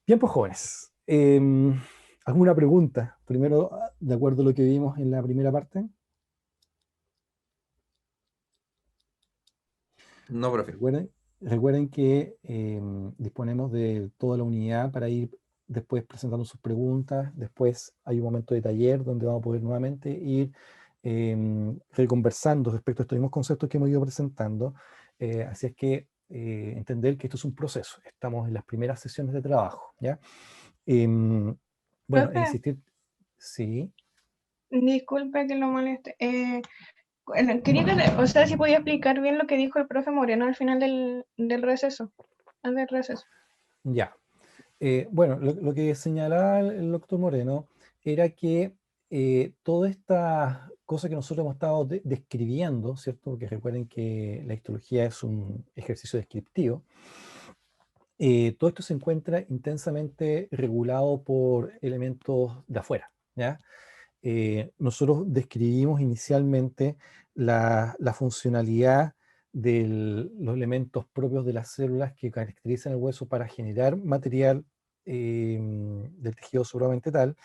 Bien, pues jóvenes, ¿alguna pregunta? Primero, de acuerdo a lo que vimos en la primera parte, No, profe. recuerden que disponemos de toda la unidad para ir después presentando sus preguntas. Después hay un momento de taller donde vamos a poder nuevamente ir reconversando respecto a estos mismos conceptos que hemos ido presentando. Así es que entender que esto es un proceso. Estamos en las primeras sesiones de trabajo, ¿ya? Em, bueno, e Profe, insistir, sí. disculpe que lo moleste. Bueno, quería o sea, si podía explicar bien lo que dijo el profe Moreno al final del receso, antes del receso. Ya. Bueno, lo que señalaba el doctor Moreno era que toda esta cosa que nosotros hemos estado describiendo, ¿cierto? Porque recuerden que la histología es un ejercicio descriptivo. Todo esto se encuentra intensamente regulado por elementos de afuera, ¿ya? Nosotros describimos inicialmente la funcionalidad de los elementos propios de las células que caracterizan el hueso para generar material del tejido seguramente tal,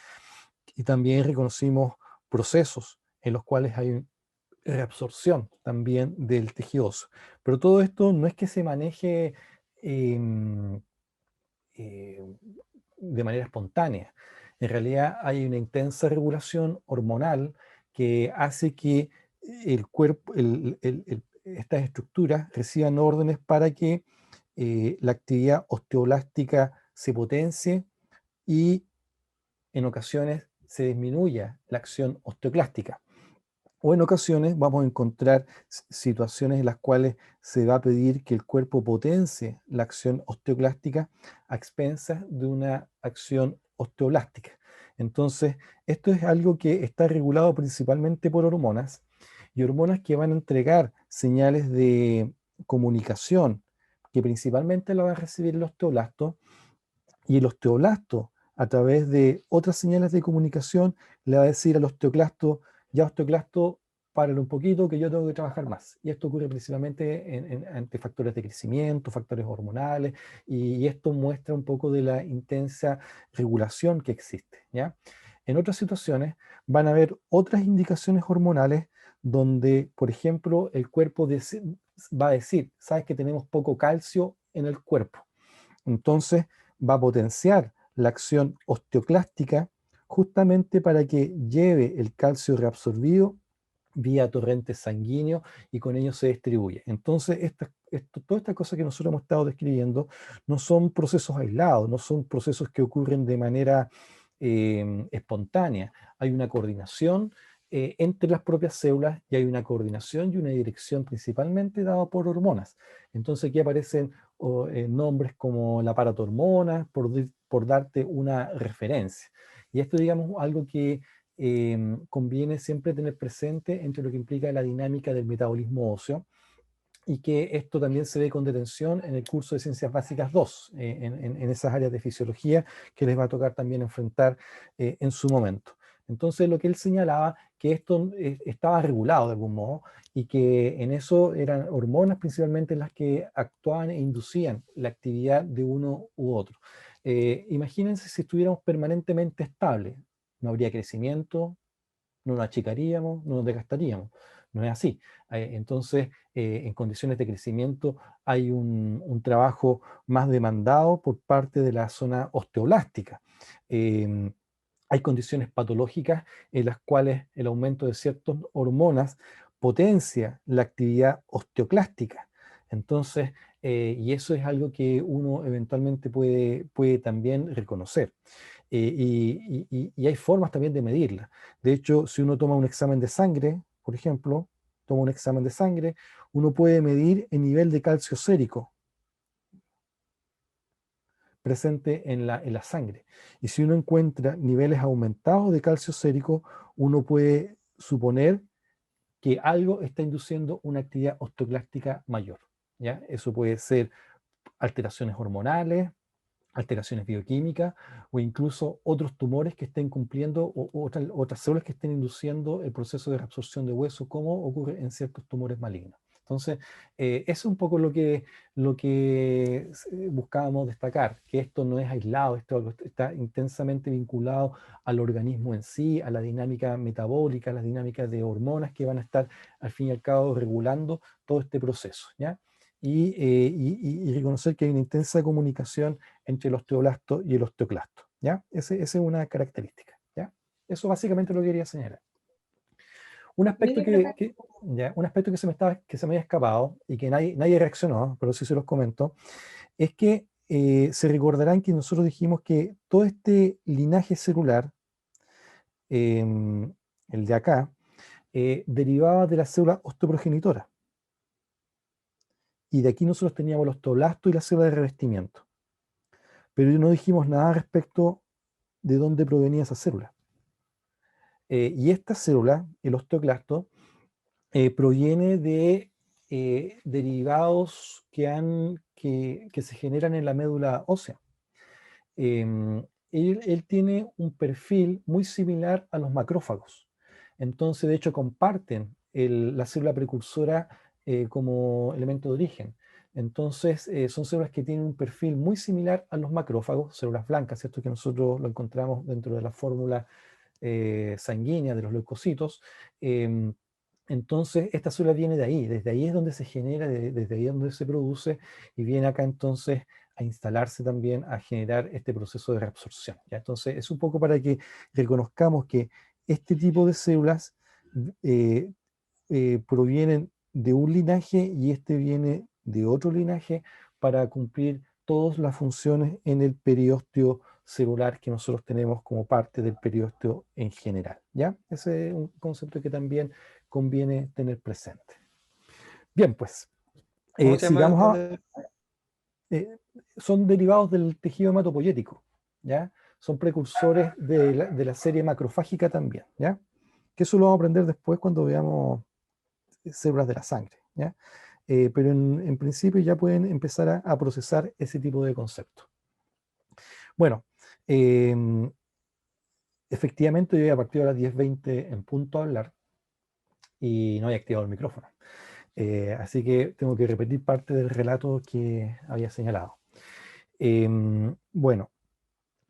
y también reconocimos procesos en los cuales hay reabsorción también del tejido óseo. Pero todo esto no es que se maneje em, eh, de manera espontánea. En realidad hay una intensa regulación hormonal que hace que el cuerpo, estas estructuras reciban órdenes para que la actividad osteoblástica se potencie y en ocasiones se disminuya la acción osteoclástica. O en ocasiones vamos a encontrar situaciones en las cuales se va a pedir que el cuerpo potencie la acción osteoclástica a expensas de una acción osteoblástica. Entonces, esto es algo que está regulado principalmente por hormonas y hormonas que van a entregar señales de comunicación que principalmente la va a recibir el osteoblasto, y el osteoblasto, a través de otras señales de comunicación, le va a decir al osteoclasto: ya osteoclasto, párale un poquito que yo tengo que trabajar más. Y esto ocurre principalmente ante factores de crecimiento, factores hormonales, y esto muestra un poco de la intensa regulación que existe, ¿ya? En otras situaciones van a haber otras indicaciones hormonales donde, por ejemplo, el cuerpo va a decir: sabes que tenemos poco calcio en el cuerpo, entonces va a potenciar la acción osteoclástica justamente para que lleve el calcio reabsorbido vía torrente sanguíneo y con ello se distribuye. Entonces, todas estas cosas que nosotros hemos estado describiendo no son procesos aislados, no son procesos que ocurren de manera espontánea. Hay una coordinación entre las propias células, y hay una coordinación y una dirección principalmente dada por hormonas. Entonces aquí aparecen nombres como la paratormona, por darte una referencia. Y esto, digamos, algo que conviene siempre tener presente entre lo que implica la dinámica del metabolismo óseo, y que esto también se ve con detención en el curso de Ciencias Básicas 2, en esas áreas de fisiología que les va a tocar también enfrentar en su momento. Entonces, lo que él señalaba, que esto estaba regulado de algún modo, y que en eso eran hormonas principalmente las que actuaban e inducían la actividad de uno u otro. Imagínense si estuviéramos permanentemente estables: no habría crecimiento, no nos achicaríamos, no nos desgastaríamos. No es así. Entonces, en condiciones de crecimiento hay un trabajo más demandado por parte de la zona osteoblástica. Em, Hay condiciones patológicas en las cuales el aumento de ciertas hormonas potencia la actividad osteoclástica. Entonces, y eso es algo que uno eventualmente puede también reconocer. Y hay formas también de medirla. De hecho, si uno toma un examen de sangre, por ejemplo, toma un examen de sangre, uno puede medir el nivel de calcio sérico presente en la sangre. Y si uno encuentra niveles aumentados de calcio sérico, uno puede suponer que algo está induciendo una actividad osteoclástica mayor, ¿ya? Eso puede ser alteraciones hormonales, alteraciones bioquímicas, o incluso otros tumores que estén cumpliendo, o otras células que estén induciendo el proceso de reabsorción de hueso, como ocurre en ciertos tumores malignos. Entonces, eso es un poco lo que buscábamos destacar, que esto no es aislado, esto está intensamente vinculado al organismo en sí, a la dinámica metabólica, a las dinámicas de hormonas que van a estar al fin y al cabo regulando todo este proceso, ¿ya? Y reconocer que hay una intensa comunicación entre el osteoblasto y el osteoclasto, ¿ya? Esa es una característica, ¿ya? Eso básicamente lo quería señalar. Un aspecto Mire, profe, ya, un aspecto que se me había escapado y que nadie reaccionó, pero sí se los comento, es que se recordarán que nosotros dijimos que todo este linaje celular, el de acá, derivaba de la célula osteoprogenitora. Y de aquí nosotros teníamos los osteoblastos y la célula de revestimiento. Pero no dijimos nada respecto de dónde provenía esa célula. Y esta célula, el osteoclasto, proviene de derivados que se generan en la médula ósea. Él tiene un perfil muy similar a los macrófagos. Entonces, de hecho, comparten la célula precursora como elemento de origen. Entonces, son células que tienen un perfil muy similar a los macrófagos, células blancas, ¿cierto? Que nosotros lo encontramos dentro de la fórmula sanguínea de los leucocitos. em, entonces, esta célula viene de ahí, desde ahí es donde se genera, desde ahí es donde se produce y viene acá entonces a instalarse también, a generar este proceso de reabsorción, ¿ya? Entonces, es un poco para que reconozcamos que este tipo de células eh, provienen de un linaje y este viene de otro linaje para cumplir todas las funciones en el periósteo celular que nosotros tenemos como parte del periósteo en general, ¿ya? Ese es un concepto que también conviene tener presente. Bien, pues, ¿Cómo se llama? sigamos eh, son derivados del tejido hematopoyético, ¿ya? Son precursores de la serie macrofágica también, ¿ya? Que eso lo vamos a aprender después cuando veamos células de la sangre, ¿ya? Pero en principio ya pueden empezar a procesar ese tipo de conceptos. Bueno, em, efectivamente yo había partido a las 10:20 en punto a hablar y no había activado el micrófono. Así que tengo que repetir parte del relato que había señalado. Bueno,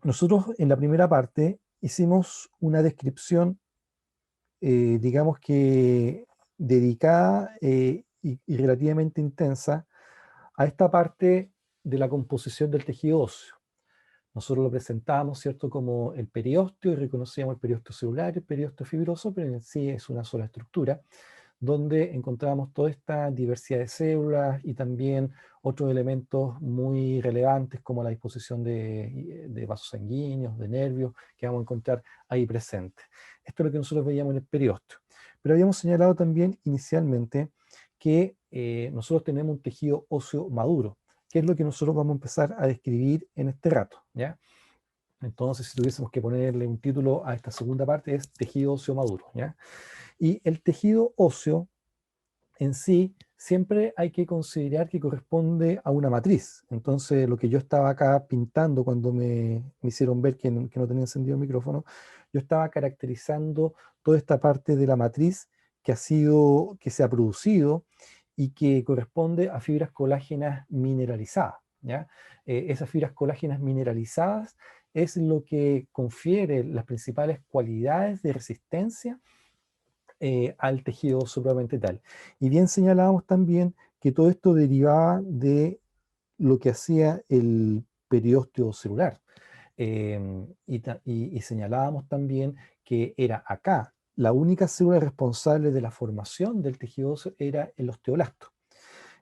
nosotros en la primera parte hicimos una descripción, digamos que dedicada y relativamente intensa a esta parte de la composición del tejido óseo. Nosotros lo presentábamos, ¿cierto?, como el periósteo y reconocíamos el periósteo celular y el periósteo fibroso, pero en sí es una sola estructura, donde encontramos toda esta diversidad de células y también otros elementos muy relevantes como la disposición de vasos sanguíneos, de nervios, que vamos a encontrar ahí presentes. Esto es lo que nosotros veíamos en el periósteo. Pero habíamos señalado también inicialmente que nosotros tenemos un tejido óseo maduro, que es lo que nosotros vamos a empezar a describir en este rato, ¿ya? Entonces, si tuviésemos que ponerle un título a esta segunda parte, es tejido óseo maduro, ¿ya? Y el tejido óseo en sí siempre hay que considerar que corresponde a una matriz. Entonces, lo que yo estaba acá pintando cuando me hicieron ver que no tenía encendido el micrófono, yo estaba caracterizando toda esta parte de la matriz que se ha producido y que corresponde a fibras colágenas mineralizadas, ¿ya? Esas fibras colágenas mineralizadas es lo que confiere las principales cualidades de resistencia al tejido óseo propiamente tal. Y bien señalábamos también que todo esto derivaba de lo que hacía el periósteo celular. Y señalábamos también que era acá la única célula responsable de la formación del tejido óseo era el osteoblasto.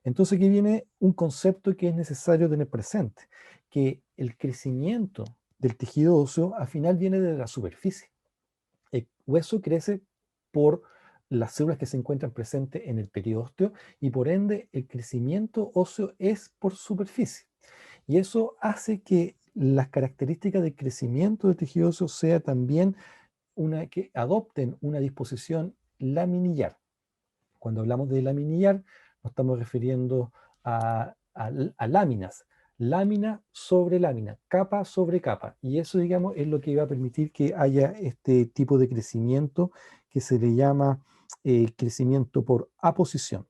Entonces aquí viene un concepto que es necesario tener presente, que el crecimiento del tejido óseo al final viene de la superficie. El hueso crece por las células que se encuentran presentes en el periósteo y por ende el crecimiento óseo es por superficie. Y eso hace que las características de crecimiento del tejido óseo sea también que adopten una disposición laminillar. Cuando hablamos de laminillar, nos estamos refiriendo a láminas, lámina sobre lámina, capa sobre capa. Y eso, digamos, es lo que va a permitir que haya este tipo de crecimiento que se le llama crecimiento por aposición.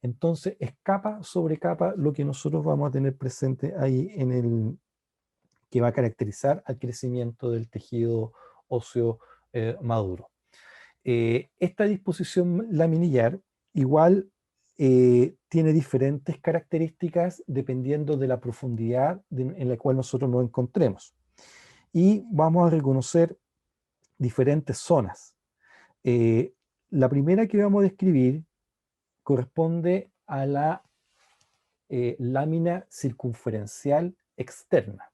Entonces es capa sobre capa lo que nosotros vamos a tener presente ahí en el que va a caracterizar al crecimiento del tejido óseo maduro. Esta disposición laminillar igual tiene diferentes características dependiendo de la profundidad en la cual nosotros nos encontremos. Y vamos a reconocer diferentes zonas. La primera que vamos a describir corresponde a la lámina circunferencial externa.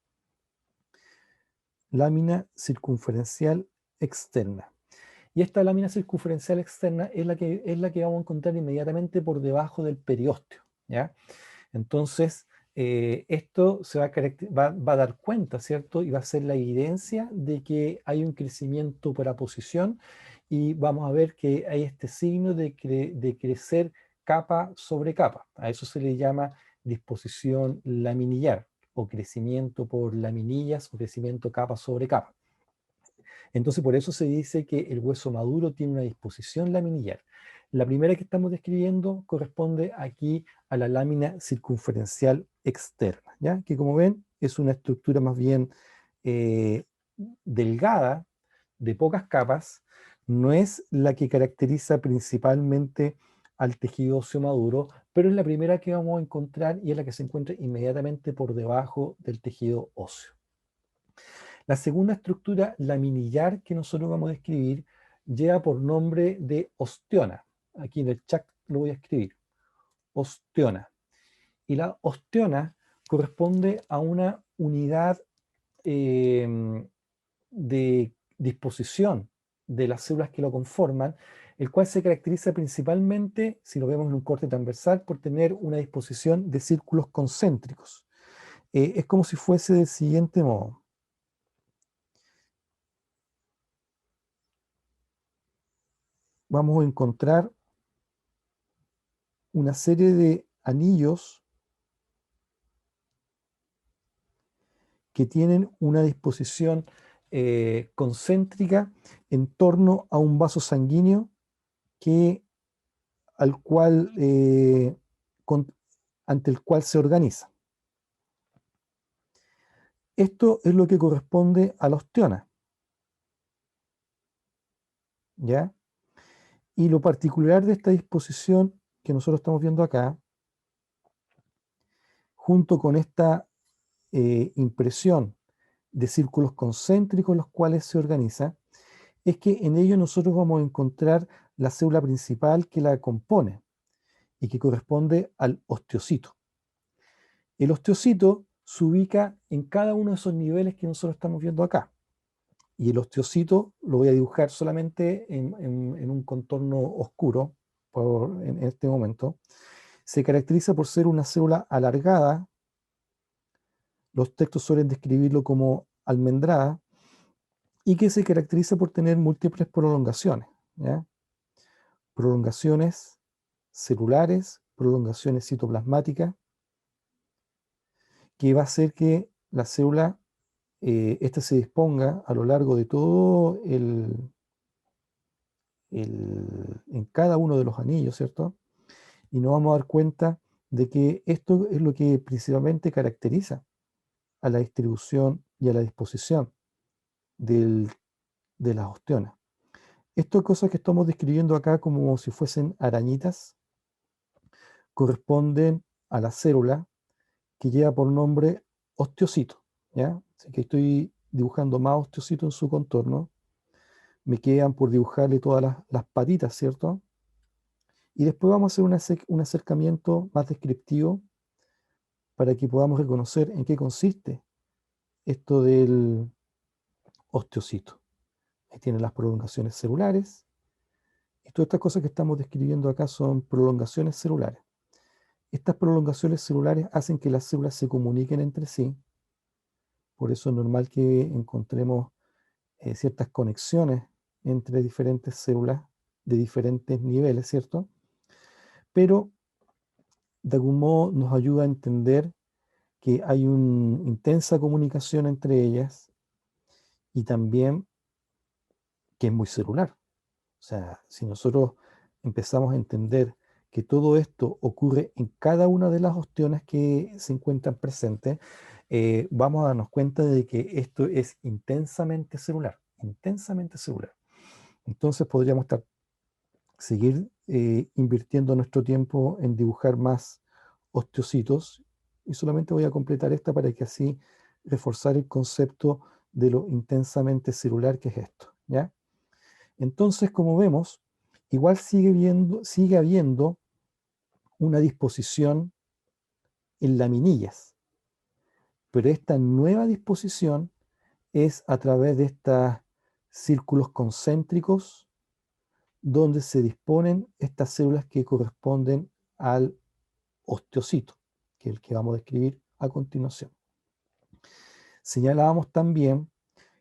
Lámina circunferencial externa. Y esta lámina circunferencial externa es la que vamos a encontrar inmediatamente por debajo del periósteo, ¿ya? Entonces, esto va a dar cuenta, ¿cierto? Y va a ser la evidencia de que hay un crecimiento por aposición y vamos a ver que hay este signo de crecer capa sobre capa. A eso se le llama disposición laminillar o crecimiento por laminillas o crecimiento capa sobre capa. Entonces, por eso se dice que el hueso maduro tiene una disposición laminillar. La primera que estamos describiendo corresponde aquí a la lámina circunferencial externa, ¿ya? Que como ven es una estructura más bien eh, delgada, de pocas capas, no es la que caracteriza principalmente al tejido óseo maduro, pero es la primera que vamos a encontrar y es la que se encuentra inmediatamente por debajo del tejido óseo. La segunda estructura laminillar que nosotros vamos a describir lleva por nombre de osteona. Aquí en el chat lo voy a escribir. Osteona. Y la osteona corresponde a una unidad de disposición de las células que lo conforman, el cual se caracteriza principalmente, si lo vemos en un corte transversal, por tener una disposición de círculos concéntricos. Es como si fuese del siguiente modo. Vamos a encontrar una serie de anillos que tienen una disposición concéntrica en torno a un vaso sanguíneo al cual, ante el cual se organiza. Esto es lo que corresponde a la osteona, ¿ya? Y lo particular de esta disposición que nosotros estamos viendo acá, junto con esta impresión de círculos concéntricos los cuales se organiza, es que en ello nosotros vamos a encontrar la célula principal que la compone y que corresponde al osteocito. El osteocito se ubica en cada uno de esos niveles que nosotros estamos viendo acá. Y el osteocito lo voy a dibujar solamente en un contorno oscuro en este momento. Se caracteriza por ser una célula alargada. Los textos suelen describirlo como almendrada y que se caracteriza por tener múltiples prolongaciones, ¿ya? Prolongaciones celulares, prolongaciones citoplasmáticas, que va a hacer que la célula, esta se disponga a lo largo de todo en cada uno de los anillos, ¿cierto? Y nos vamos a dar cuenta de que esto es lo que principalmente caracteriza a la distribución y a la disposición de las ostionas. Estas cosas que estamos describiendo acá como si fuesen arañitas corresponden a la célula que lleva por nombre osteocito, ¿ya? Así que estoy dibujando más osteocito en su contorno. Me quedan por dibujarle todas las patitas, ¿cierto? Y después vamos a hacer un acercamiento más descriptivo para que podamos reconocer en qué consiste esto del osteocito. Ahí tienen las prolongaciones celulares. Y todas estas cosas que estamos describiendo acá son prolongaciones celulares. Estas prolongaciones celulares hacen que las células se comuniquen entre sí. Por eso es normal que encontremos ciertas conexiones entre diferentes células de diferentes niveles, ¿cierto? Pero de algún modo nos ayuda a entender que hay una intensa comunicación entre ellas y también que es muy celular. O sea, si nosotros empezamos a entender que todo esto ocurre en cada una de las ostiones que se encuentran presentes, vamos a darnos cuenta de que esto es intensamente celular, intensamente celular. Entonces podríamos seguir invirtiendo nuestro tiempo en dibujar más osteocitos, y solamente voy a completar esta para que así reforzar el concepto de lo intensamente celular que es esto, ¿ya? Entonces, como vemos, igual sigue habiendo una disposición en laminillas, pero esta nueva disposición es a través de estos círculos concéntricos donde se disponen estas células que corresponden al osteocito, que es el que vamos a describir a continuación. Señalábamos también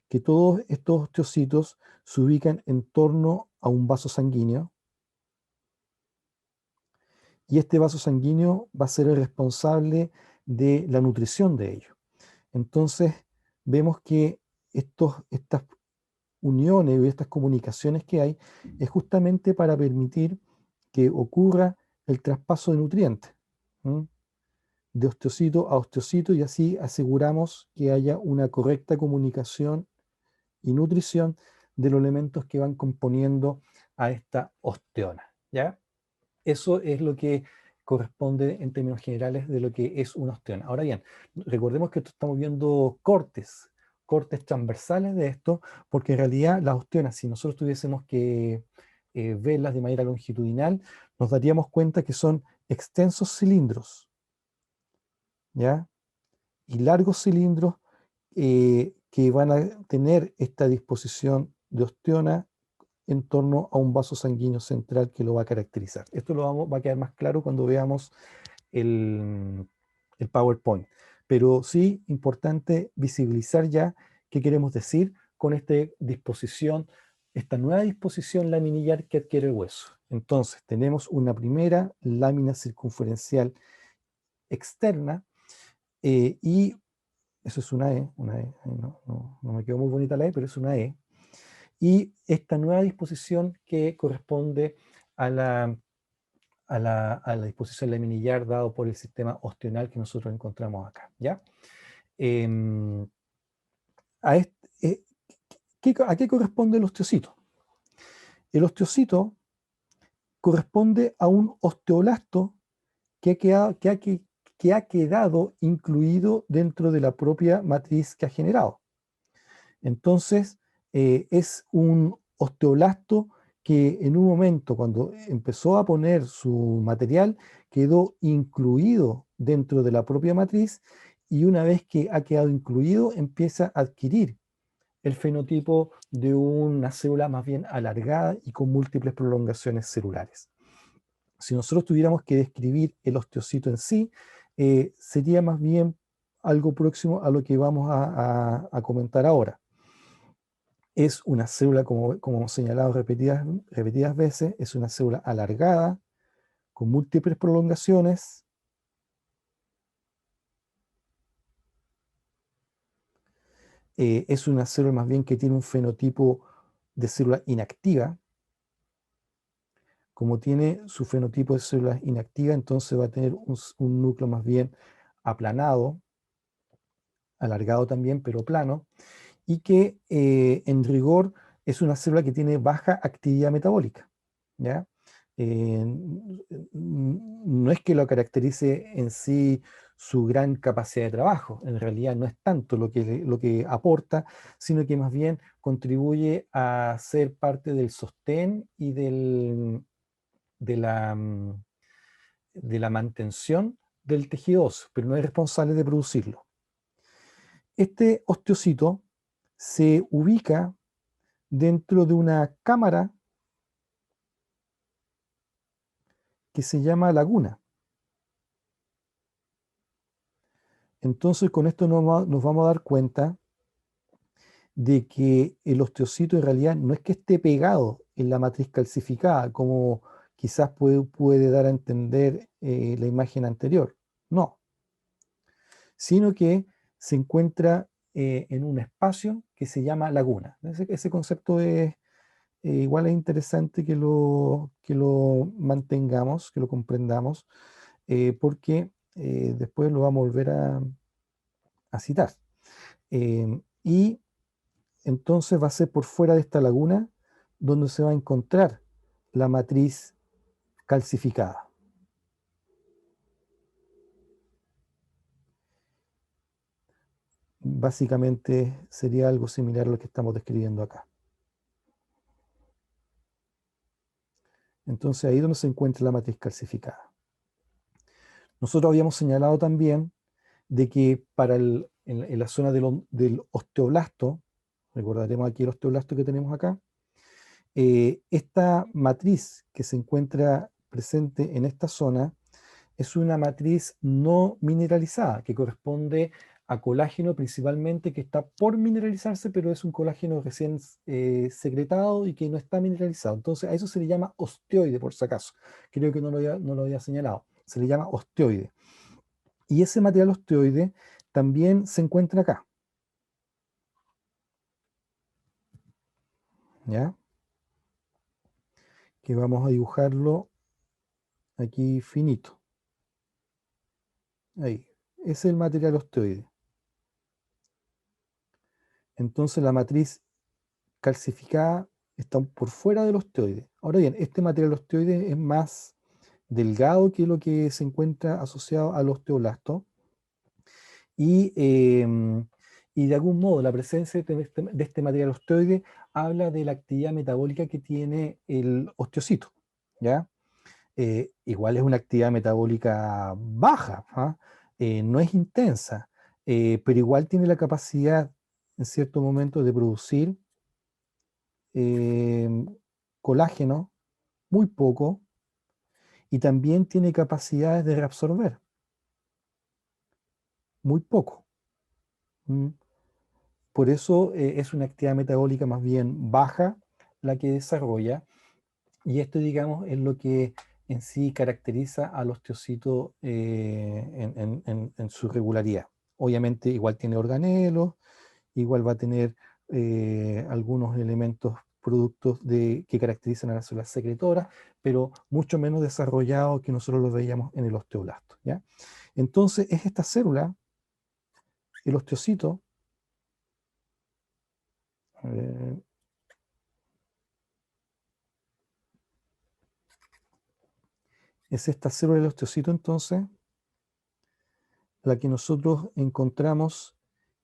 que todos estos osteocitos se ubican en torno a un vaso sanguíneo, y este vaso sanguíneo va a ser el responsable de la nutrición de ellos. Entonces, vemos que estas uniones y estas comunicaciones que hay es justamente para permitir que ocurra el traspaso de nutrientes, ¿m? De osteocito a osteocito, y así aseguramos que haya una correcta comunicación y nutrición de los elementos que van componiendo a esta osteona, ¿ya? Eso es lo que corresponde en términos generales de lo que es una osteona. Ahora bien, recordemos que estamos viendo cortes transversales de esto, porque en realidad las ostionas, si nosotros tuviésemos que verlas de manera longitudinal, nos daríamos cuenta que son extensos cilindros, ¿ya? Y largos cilindros que van a tener esta disposición de osteona en torno a un vaso sanguíneo central que lo va a caracterizar. Esto va a quedar más claro cuando veamos el, el PowerPoint. Pero sí, importante visibilizar ya qué queremos decir con esta nueva disposición laminillar que adquiere el hueso. Entonces, tenemos una primera lámina circunferencial externa, y eso es una E, no me quedó muy bonita la E, pero es una E, y esta nueva disposición que corresponde a la disposición laminillar dado por el sistema ostional que nosotros encontramos acá, ¿ya? Em, a, est- eh, ¿A qué corresponde el osteocito? El osteocito corresponde a un osteoblasto que ha quedado incluido dentro de la propia matriz que ha generado. Entonces, es un osteoblasto que en un momento, cuando empezó a poner su material, quedó incluido dentro de la propia matriz, y una vez que ha quedado incluido, empieza a adquirir el fenotipo de una célula más bien alargada y con múltiples prolongaciones celulares. Si nosotros tuviéramos que describir el osteocito en sí, sería más bien algo próximo a lo que vamos a comentar ahora. Es una célula, como hemos señalado repetidas veces, es una célula alargada, con múltiples prolongaciones. Es una célula más bien que tiene un fenotipo de célula inactiva. Como tiene su fenotipo de célula inactiva, entonces va a tener un núcleo más bien aplanado, alargado también, pero plano, y que en rigor es una célula que tiene baja actividad metabólica, ¿ya? No es que lo caracterice en sí su gran capacidad de trabajo, en realidad no es tanto lo que aporta, sino que más bien contribuye a ser parte del sostén y de de la mantención del tejido óseo, pero no es responsable de producirlo. Este osteocito se ubica dentro de una cámara que se llama laguna. Entonces, con esto nos vamos a dar cuenta de que el osteocito en realidad no es que esté pegado en la matriz calcificada, como quizás puede dar a entender la imagen anterior. No, sino que se encuentra en un espacio que se llama laguna. Ese concepto igual es interesante que lo mantengamos, que lo comprendamos, porque después lo vamos a volver a citar. Y entonces va a ser por fuera de esta laguna donde se va a encontrar la matriz calcificada. Básicamente sería algo similar a lo que estamos describiendo acá. Entonces ahí es donde se encuentra la matriz calcificada. Nosotros habíamos señalado también de que en la zona del osteoblasto, recordaremos aquí el osteoblasto que tenemos acá, esta matriz que se encuentra presente en esta zona es una matriz no mineralizada, que corresponde a colágeno principalmente, que está por mineralizarse, pero es un colágeno recién secretado y que no está mineralizado. Entonces a eso se le llama osteoide, por si acaso. Creo que no lo había señalado. Se le llama osteoide. Y ese material osteoide también se encuentra acá. ¿Ya? Que vamos a dibujarlo aquí finito. Ahí. Ese es el material osteoide. Entonces la matriz calcificada está por fuera del osteoide. Ahora bien, este material osteoide es más delgado que lo que se encuentra asociado al osteoblasto y, y de algún modo la presencia de este material osteoide habla de la actividad metabólica que tiene el osteocito, ¿ya? Igual es una actividad metabólica baja, ¿ah? No es intensa, pero igual tiene la capacidad en cierto momento de producir eh, colágeno, muy poco, y también tiene capacidades de reabsorber, muy poco. ¿Mm? Por eso es una actividad metabólica más bien baja la que desarrolla, y esto, digamos, es lo que en sí caracteriza al osteocito en su regularidad. Obviamente igual tiene organelos, igual va a tener algunos elementos, productos que caracterizan a las células secretoras, pero mucho menos desarrollado que nosotros los veíamos en el osteoblasto, ¿ya? Entonces es esta célula, el osteocito, eh, es esta célula del osteocito entonces la que nosotros encontramos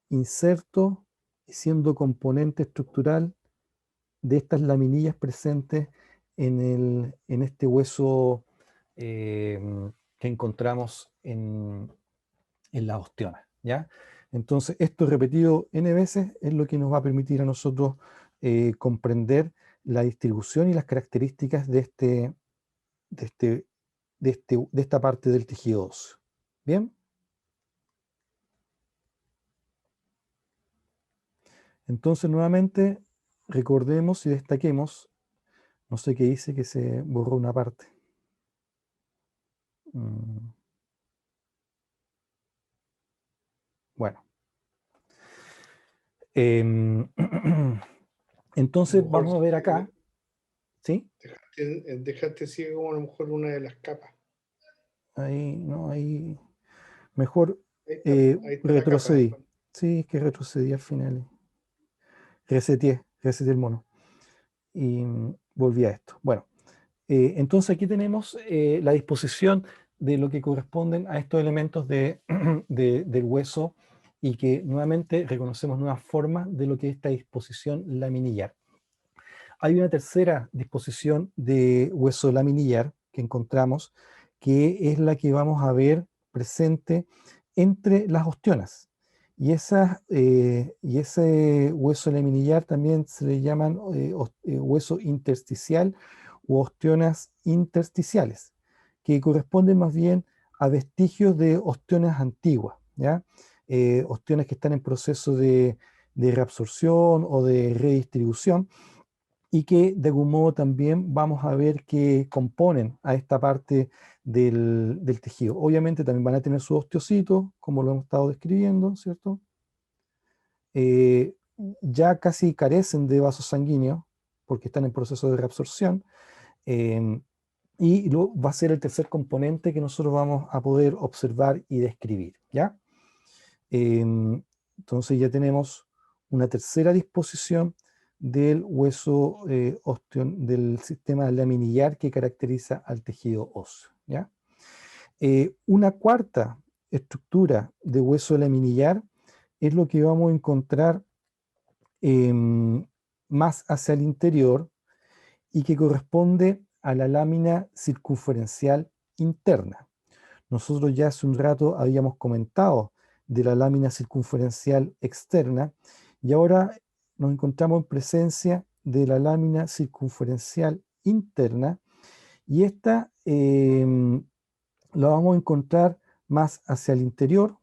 inserto y siendo componente estructural de estas laminillas presentes en este hueso eh, que encontramos en la osteona, ¿ya? Entonces, esto repetido n veces es lo que nos va a permitir a nosotros comprender la distribución y las características de, este, de esta parte del tejido óseo. ¿Bien? Entonces, nuevamente, recordemos y destaquemos, no sé qué dice que se borró una parte. Mm, Bueno, em, A lo entonces mejor vamos a ver acá, ¿sí? dejaste ciego como a lo mejor una de las capas. Ahí, no, ahí, mejor Ahí está la capa. retrocedí. Sí, es que retrocedí al final. Reseteé el mono y volví a esto. Bueno, entonces aquí tenemos la disposición de lo que corresponden a estos elementos del hueso y que nuevamente reconocemos nuevas formas de lo que es esta disposición laminillar. Hay una tercera disposición de hueso laminillar que encontramos, que es la que vamos a ver presente entre las ostionas. Y ese hueso laminillar también se le llaman hueso intersticial u ostionas intersticiales, que corresponden más bien a vestigios de ostionas antiguas, ¿ya? Ostiones que están en proceso de reabsorción o de redistribución y que de algún modo también vamos a ver que componen a esta parte del tejido. Obviamente también van a tener sus osteocitos, como lo hemos estado describiendo, ¿cierto? Ya casi carecen de vasos sanguíneos, porque están en proceso de reabsorción. Y va a ser el tercer componente que nosotros vamos a poder observar y describir, ¿ya? Entonces ya tenemos una tercera disposición del hueso del sistema laminillar que caracteriza al tejido óseo, ¿ya? Una cuarta estructura de hueso laminillar es lo que vamos a encontrar más hacia el interior y que corresponde a la lámina circunferencial interna. Nosotros ya hace un rato habíamos comentado de la lámina circunferencial externa y ahora nos encontramos en presencia de la lámina circunferencial interna y esta la vamos a encontrar más hacia el interior.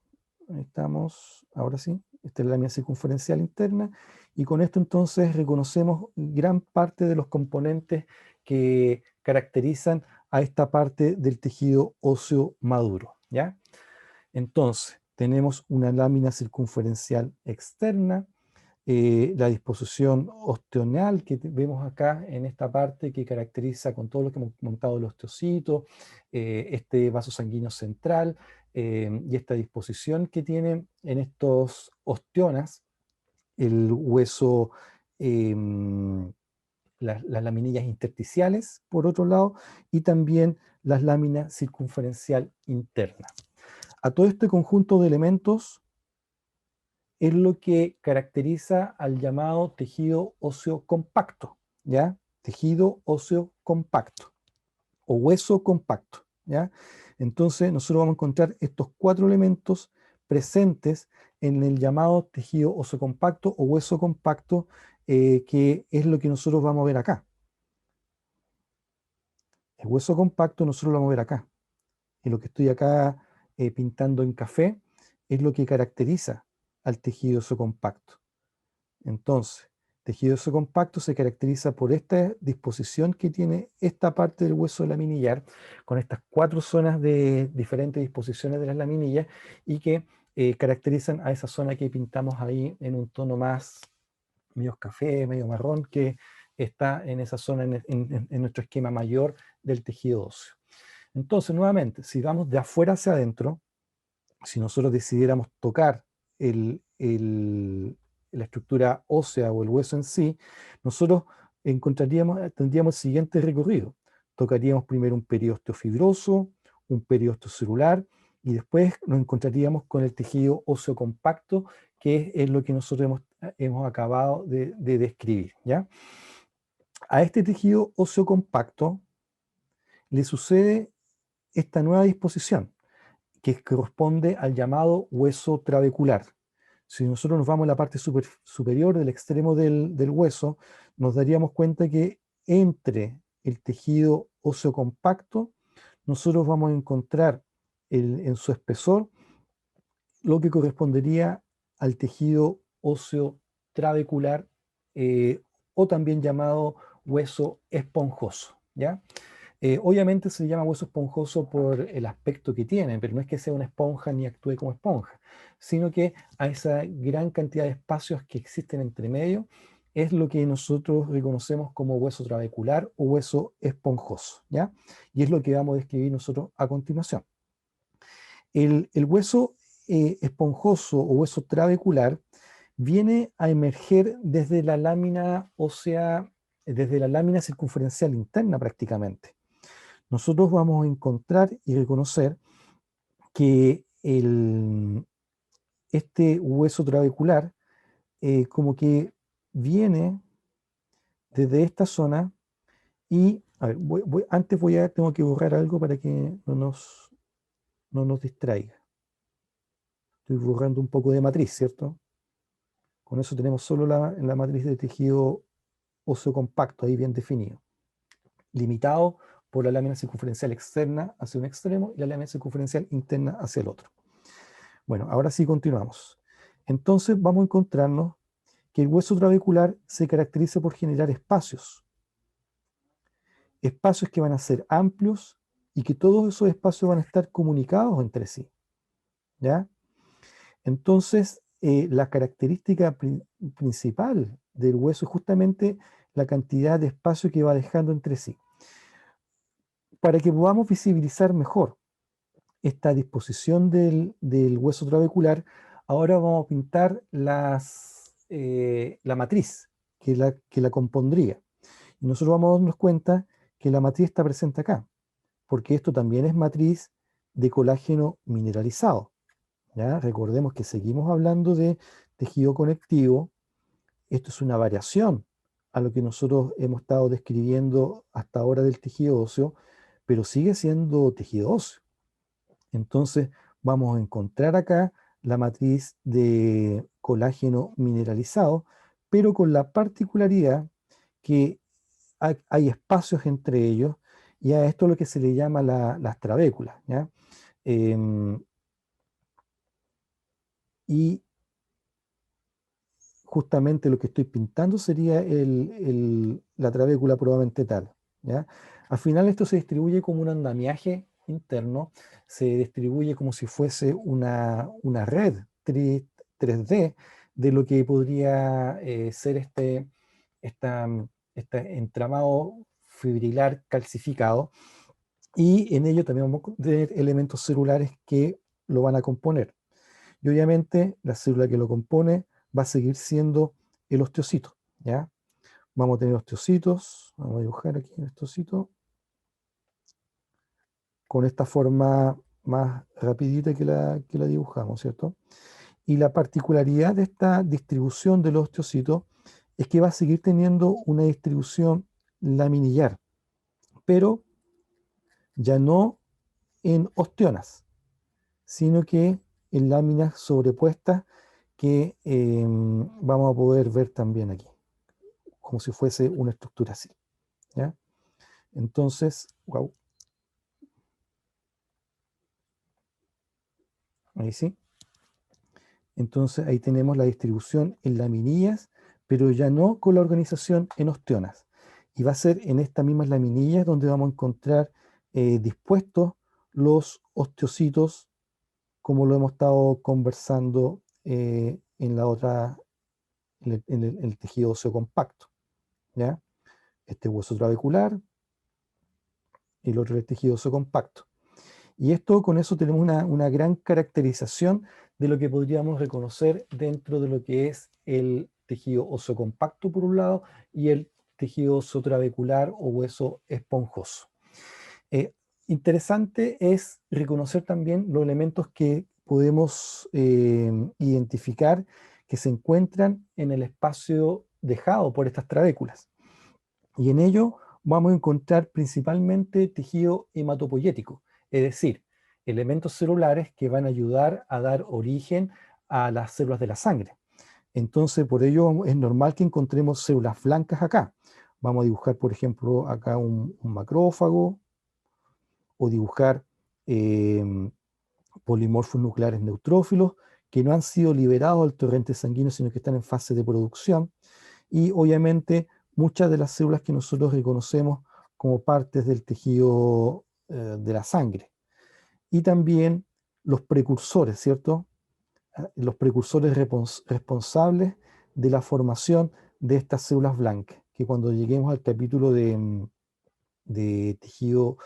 Ahí estamos, ahora sí, esta es la lámina circunferencial interna y con esto entonces reconocemos gran parte de los componentes que caracterizan a esta parte del tejido óseo maduro, ¿ya? Entonces, tenemos una lámina circunferencial externa, la disposición osteonal que vemos acá en esta parte que caracteriza con todo lo que hemos montado el osteocito, este vaso sanguíneo central y esta disposición que tienen en estos osteonas, el hueso, las laminillas intersticiales, por otro lado, y también las láminas circunferencial interna. A todo este conjunto de elementos es lo que caracteriza al llamado tejido óseo compacto, ¿ya? Tejido óseo compacto o hueso compacto, ¿ya? Entonces nosotros vamos a encontrar estos 4 elementos presentes en el llamado tejido óseo compacto o hueso compacto, que es lo que nosotros vamos a ver acá. El hueso compacto nosotros lo vamos a ver acá. Y lo que estoy acá pintando en café es lo que caracteriza al tejido óseo compacto. Entonces, tejido óseo compacto se caracteriza por esta disposición que tiene esta parte del hueso laminillar, con estas 4 zonas de diferentes disposiciones de las laminillas y que caracterizan a esa zona que pintamos ahí en un tono más medio café, medio marrón, que está en esa zona en nuestro esquema mayor del tejido óseo. Entonces, nuevamente, si vamos de afuera hacia adentro, si nosotros decidiéramos tocar la estructura ósea o el hueso en sí, nosotros tendríamos el siguiente recorrido. Tocaríamos primero un periósteo fibroso, un periósteo celular, y después nos encontraríamos con el tejido óseo compacto, que es lo que nosotros hemos acabado de describir, ¿ya? A este tejido óseo compacto le sucede esta nueva disposición, que corresponde al llamado hueso trabecular. Si nosotros nos vamos a la parte superior del extremo del hueso, nos daríamos cuenta que entre el tejido óseo compacto, nosotros vamos a encontrar en su espesor lo que correspondería al tejido óseo trabecular, o también llamado hueso esponjoso, ¿ya? Obviamente se llama hueso esponjoso por el aspecto que tiene, pero no es que sea una esponja ni actúe como esponja, sino que a esa gran cantidad de espacios que existen entre medio es lo que nosotros reconocemos como hueso trabecular o hueso esponjoso, ¿ya? Y es lo que vamos a describir nosotros a continuación. El hueso esponjoso o hueso trabecular viene a emerger desde la lámina ósea, desde la lámina circunferencial interna prácticamente. Nosotros vamos a encontrar y reconocer que este hueso trabecular como que viene desde esta zona y, a ver, tengo que borrar algo para que no nos distraiga. Estoy borrando un poco de matriz, ¿cierto? Con eso tenemos solo la matriz de tejido óseo compacto ahí bien definido, limitado por la lámina circunferencial externa hacia un extremo y la lámina circunferencial interna hacia el otro. Bueno, ahora sí continuamos. Entonces vamos a encontrarnos que el hueso trabecular se caracteriza por generar espacios que van a ser amplios y que todos esos espacios van a estar comunicados entre sí, ¿ya? Entonces, la característica principal del hueso es justamente la cantidad de espacio que va dejando entre sí. Para que podamos visibilizar mejor esta disposición del hueso trabecular, ahora vamos a pintar la matriz que la compondría. Y nosotros vamos a darnos cuenta que la matriz está presente acá, porque esto también es matriz de colágeno mineralizado. ¿Ya? Recordemos que seguimos hablando de tejido conectivo. Esto es una variación a lo que nosotros hemos estado describiendo hasta ahora del tejido óseo, pero sigue siendo tejido óseo. Entonces vamos a encontrar acá la matriz de colágeno mineralizado, pero con la particularidad que hay espacios entre ellos, y a esto es lo que se le llama las trabéculas, ¿ya? Em, y justamente lo que estoy pintando sería la trabécula probablemente tal, ¿ya? Al final esto se distribuye como un andamiaje interno, se distribuye como si fuese una red 3D de lo que podría ser esta, este entramado fibrilar calcificado, y en ello también vamos a tener elementos celulares que lo van a componer. Y obviamente la célula que lo compone va a seguir siendo el osteocito, ¿ya? Vamos a tener osteocitos, vamos a dibujar aquí un osteocito, con esta forma más rapidita que la dibujamos, ¿cierto? Y la particularidad de esta distribución de los osteocitos es que va a seguir teniendo una distribución laminillar, pero ya no en ostionas, sino que en láminas sobrepuestas que vamos a poder ver también aquí, como si fuese una estructura así, ¿ya? Entonces, wow, ahí sí. Entonces ahí tenemos la distribución en laminillas, pero ya no con la organización en ostionas. Y va a ser en estas mismas laminillas donde vamos a encontrar dispuestos los osteocitos, como lo hemos estado conversando en la otra, en el tejido óseo compacto, ¿ya? Este hueso trabecular, y el otro es el tejido óseo compacto. Y esto, con eso tenemos una gran caracterización de lo que podríamos reconocer dentro de lo que es el tejido óseo compacto por un lado y el tejido óseo trabecular o hueso esponjoso. Eh, Interesante es reconocer también los elementos que podemos identificar que se encuentran en el espacio dejado por estas trabéculas. Y en ello vamos a encontrar principalmente tejido hematopoyético, es decir, elementos celulares que van a ayudar a dar origen a las células de la sangre. Entonces, por ello es normal que encontremos células blancas acá. Vamos a dibujar, por ejemplo, acá un macrófago, o dibujar polimorfos nucleares neutrófilos que no han sido liberados al torrente sanguíneo, sino que están en fase de producción. Y obviamente muchas de las células que nosotros reconocemos como partes del tejido de la sangre. Y también los precursores, ¿cierto? Los precursores responsables de la formación de estas células blancas, que cuando lleguemos al capítulo de tejido,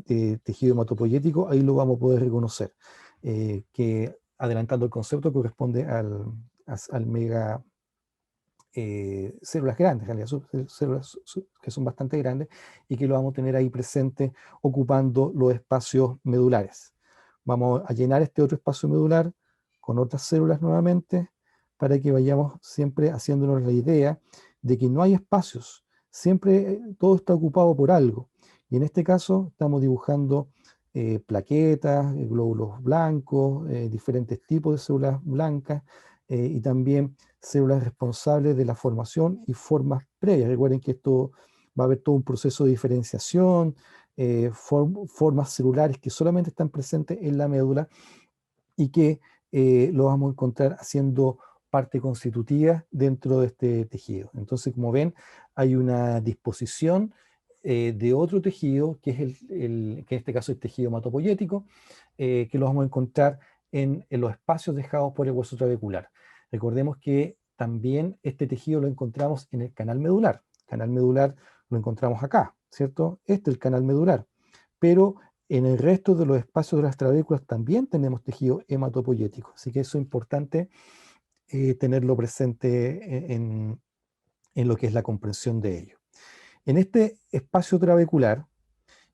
de tejido hematopoyético, ahí lo vamos a poder reconocer, que adelantando el concepto corresponde al mega células grandes, en realidad, células que son bastante grandes y que lo vamos a tener ahí presente ocupando los espacios medulares. Vamos a llenar este otro espacio medular con otras células nuevamente para que vayamos siempre haciéndonos la idea de que no hay espacios, siempre todo está ocupado por algo. Y en este caso estamos dibujando plaquetas, glóbulos blancos, diferentes tipos de células blancas y también células responsables de la formación y formas previas. Recuerden que esto va a haber todo un proceso de diferenciación, formas celulares que solamente están presentes en la médula y que lo vamos a encontrar haciendo parte constitutiva dentro de este tejido. Entonces, como ven, hay una disposición de otro tejido, que es que en este caso es el tejido hematopoyético, que lo vamos a encontrar en los espacios dejados por el hueso trabecular. Recordemos que también este tejido lo encontramos en el canal medular. El canal medular lo encontramos acá, ¿cierto? Este es el canal medular. Pero en el resto de los espacios de las trabéculas también tenemos tejido hematopoyético. Así que eso es importante tenerlo presente en lo que es la comprensión de ello. En este espacio trabecular,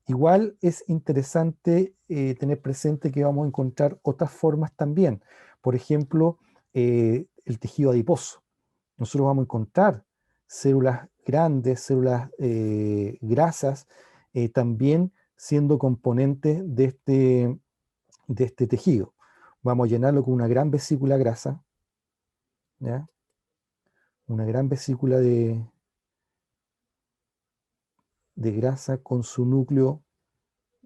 igual es interesante tener presente que vamos a encontrar otras formas también. Por ejemplo, el tejido adiposo. Nosotros vamos a encontrar células grandes, células grasas, también siendo componentes de este tejido. Vamos a llenarlo con una gran vesícula grasa, ¿ya? Una gran vesícula de grasa con su núcleo.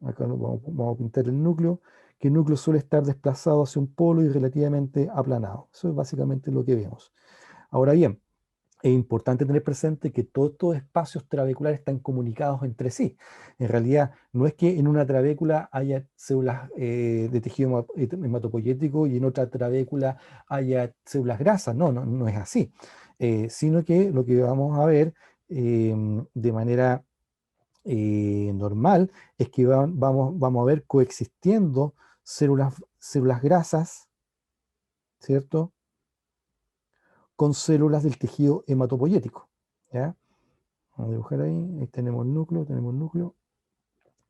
Acá vamos a pintar el núcleo, que el núcleo suele estar desplazado hacia un polo y relativamente aplanado. Eso es básicamente lo que vemos. Ahora bien, es importante tener presente que todos estos espacios trabeculares están comunicados entre sí. En realidad, no es que en una trabécula haya células de tejido hematopoyético y en otra trabécula haya células grasas. No, no, no es así. Sino que lo que vamos a ver de manera normal es que vamos a ver coexistiendo células grasas, ¿cierto? Con células del tejido hematopoyético, ¿ya? Vamos a dibujar ahí tenemos el núcleo,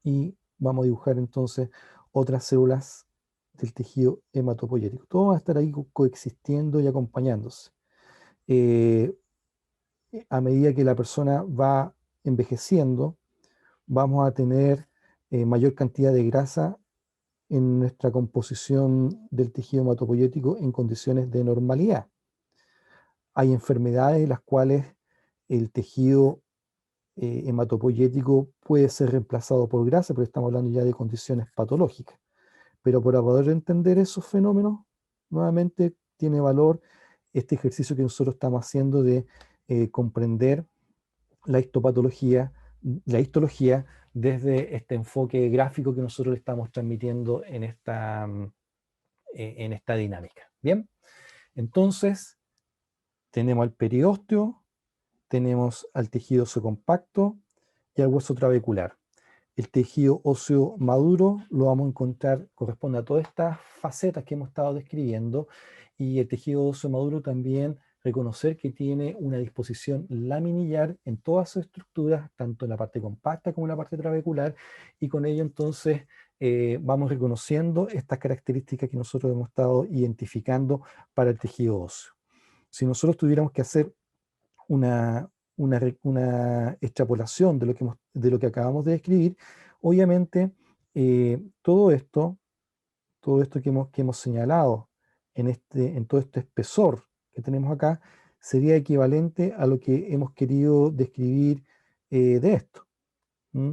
y vamos a dibujar entonces otras células del tejido hematopoyético. Todos van a estar ahí coexistiendo y acompañándose. Eh, a medida que la persona va envejeciendo, vamos a tener mayor cantidad de grasa en nuestra composición del tejido hematopoyético en condiciones de normalidad. Hay enfermedades en las cuales el tejido hematopoyético puede ser reemplazado por grasa, pero estamos hablando ya de condiciones patológicas. Pero para poder entender esos fenómenos, nuevamente tiene valor este ejercicio que nosotros estamos haciendo de comprender la histopatología, la histología desde este enfoque gráfico que nosotros le estamos transmitiendo en esta dinámica. Bien, entonces tenemos al periósteo, tenemos al tejido óseo compacto y al hueso trabecular. El tejido óseo maduro lo vamos a encontrar, corresponde a todas estas facetas que hemos estado describiendo, y el tejido óseo maduro también reconocer que tiene una disposición laminillar en todas sus estructuras, tanto en la parte compacta como en la parte trabecular, y con ello entonces vamos reconociendo estas características que nosotros hemos estado identificando para el tejido óseo. Si nosotros tuviéramos que hacer una extrapolación de lo que acabamos de describir, obviamente todo esto que hemos señalado en todo este espesor que tenemos acá, sería equivalente a lo que hemos querido describir de esto. ¿Mm?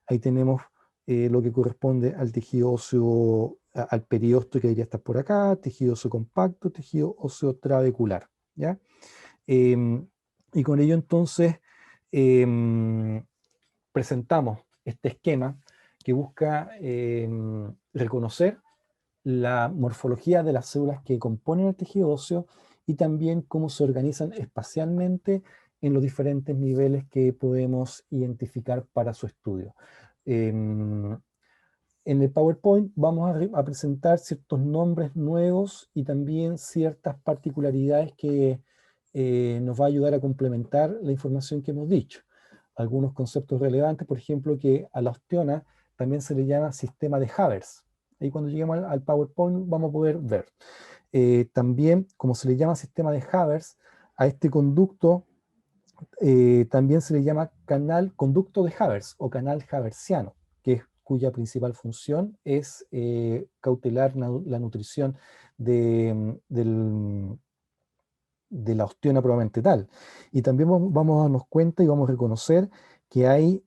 Ahí tenemos lo que corresponde al tejido óseo, al periósteo, que debería estar por acá, tejido óseo compacto, tejido óseo trabecular, ¿ya? Y con ello entonces presentamos este esquema que busca reconocer la morfología de las células que componen el tejido óseo y también cómo se organizan espacialmente en los diferentes niveles que podemos identificar para su estudio. En el PowerPoint vamos a presentar ciertos nombres nuevos y también ciertas particularidades que nos va a ayudar a complementar la información que hemos dicho. Algunos conceptos relevantes, por ejemplo, que a la osteona también se le llama sistema de Havers. Ahí cuando lleguemos al PowerPoint vamos a poder ver. También, como se le llama sistema de Havers, a este conducto también se le llama conducto de Havers o canal haversiano, cuya principal función es cautelar la nutrición de la osteona probablemente tal. Y también vamos a darnos cuenta y vamos a reconocer que hay